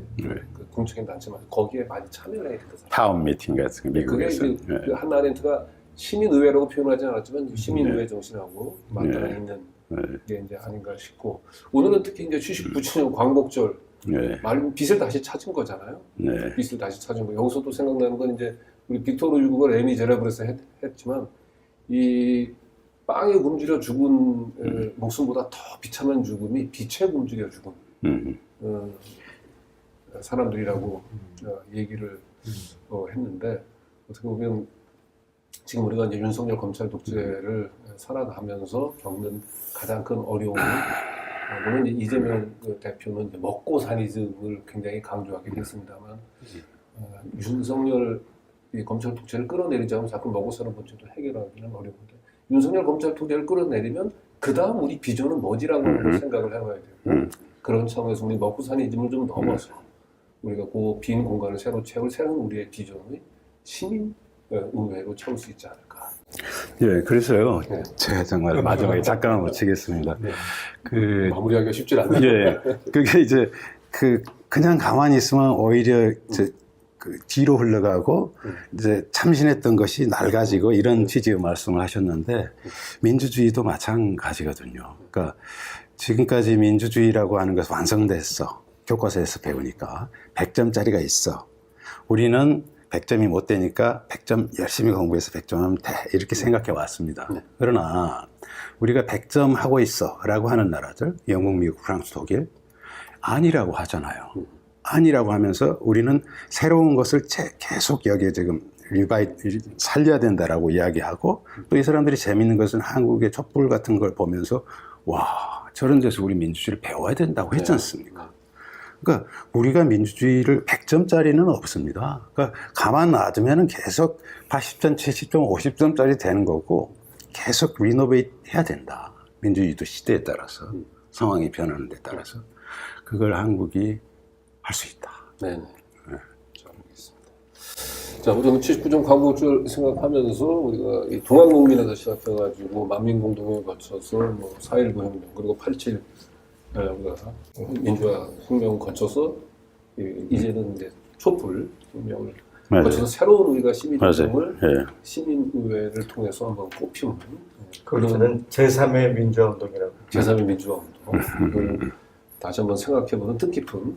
그 공적인 단체만 거기에 많이 참여를 해야 된다. 타운 미팅 같은 거 그게 미국에서. 이제 그 한나 아렌트가 시민의회라고 표현하지 않았지만 시민의회 정신하고 맞닿아 있는 게 이제 아닌가 싶고, 오늘은 특히 이제 79주년 광복절 말 빛을 다시 찾은 거잖아요. 빛을 다시 찾은 거. 여기서 또 생각나는 건 이제 우리 빅토르 휴고가 레미제라블에서 했지만 이 빵에 굶주려 죽은 목숨보다 더 비참한 죽음이 빛에 굶주려 죽은 사람들이라고 얘기를 했는데, 어떻게 보면 지금 우리가 이제 윤석열 검찰 독재를 살아가면서 겪는 가장 큰 어려움은 물론 이재명 대표는 이제 먹고 사니즘을 굉장히 강조하긴 했습니다만 윤석열 검찰 독재를 끌어내리지 않으면 자꾸 먹고 사는 문제도 해결하기는 어려운데, 윤석열 검찰 독재를 끌어내리면 그 다음 우리 비전은 뭐지라고 하는 생각을 해봐야 되고, 그런 차원에서 우리 먹고 사니즘을 좀 넘어서 우리가 그 빈 공간을 새로 채울 새로운 우리의 비전의 시민 의회로 채울 수 있지 않을까. 예, 그래서요. 제가 정말 마지막에 잠깐만 마치겠습니다. 마무리하기가 쉽지 않네요. 예, 그게 이제 그냥 가만히 있으면 오히려 이제 뒤로 흘러가고 이제 참신했던 것이 낡아지고 이런 취지의 말씀을 하셨는데, 민주주의도 마찬가지거든요. 그러니까 지금까지 민주주의라고 하는 것은 완성됐어. 교과서에서 배우니까 100점짜리가 있어. 우리는 100점이 못 되니까 100점 열심히 공부해서 100점 하면 돼. 이렇게 생각해 왔습니다. 그러나 우리가 100점 하고 있어 라고 하는 나라들, 영국, 미국, 프랑스, 독일, 아니라고 하잖아요. 아니라고 하면서 우리는 새로운 것을 계속 여기에 지금 살려야 된다라고 이야기하고, 또 이 사람들이 재밌는 것은 한국의 촛불 같은 걸 보면서 와, 저런 데서 우리 민주주의를 배워야 된다고 했지 않습니까? 그러니까 우리가 민주주의를 100점짜리는 없습니다. 그러니까 가만 놔두면 계속 80점, 70점, 50점짜리 되는 거고, 계속 리노베이트 해야 된다. 민주주의도 시대에 따라서, 상황이 변하는 데 따라서. 그걸 한국이 할 수 있다. 네네. 잘 알겠습니다. 자, 우리는 79점 광복절 생각하면서 우리가 이 동학농민에서 시작해가지고 만민공동회를 거쳐서 뭐 4.19 혁명, 그리고 87 우리가 민주화 혁명을 거쳐서 이제는 이제 촛불 운명을 맞아요. 거쳐서 새로운 우리가 시민운동을 예. 시민의회를 통해서 한번 꽃피우는 그걸 저는 제3의 민주화운동이라고. 제3의 민주화 운동 다시 한번 생각해보는 뜻깊은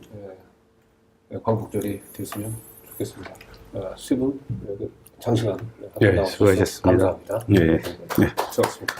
광복절이 됐으면 좋겠습니다. 수분 장시간 예, 나와주셔서 수고하셨습니다. 감사합니다. 예. 수고하셨습니다.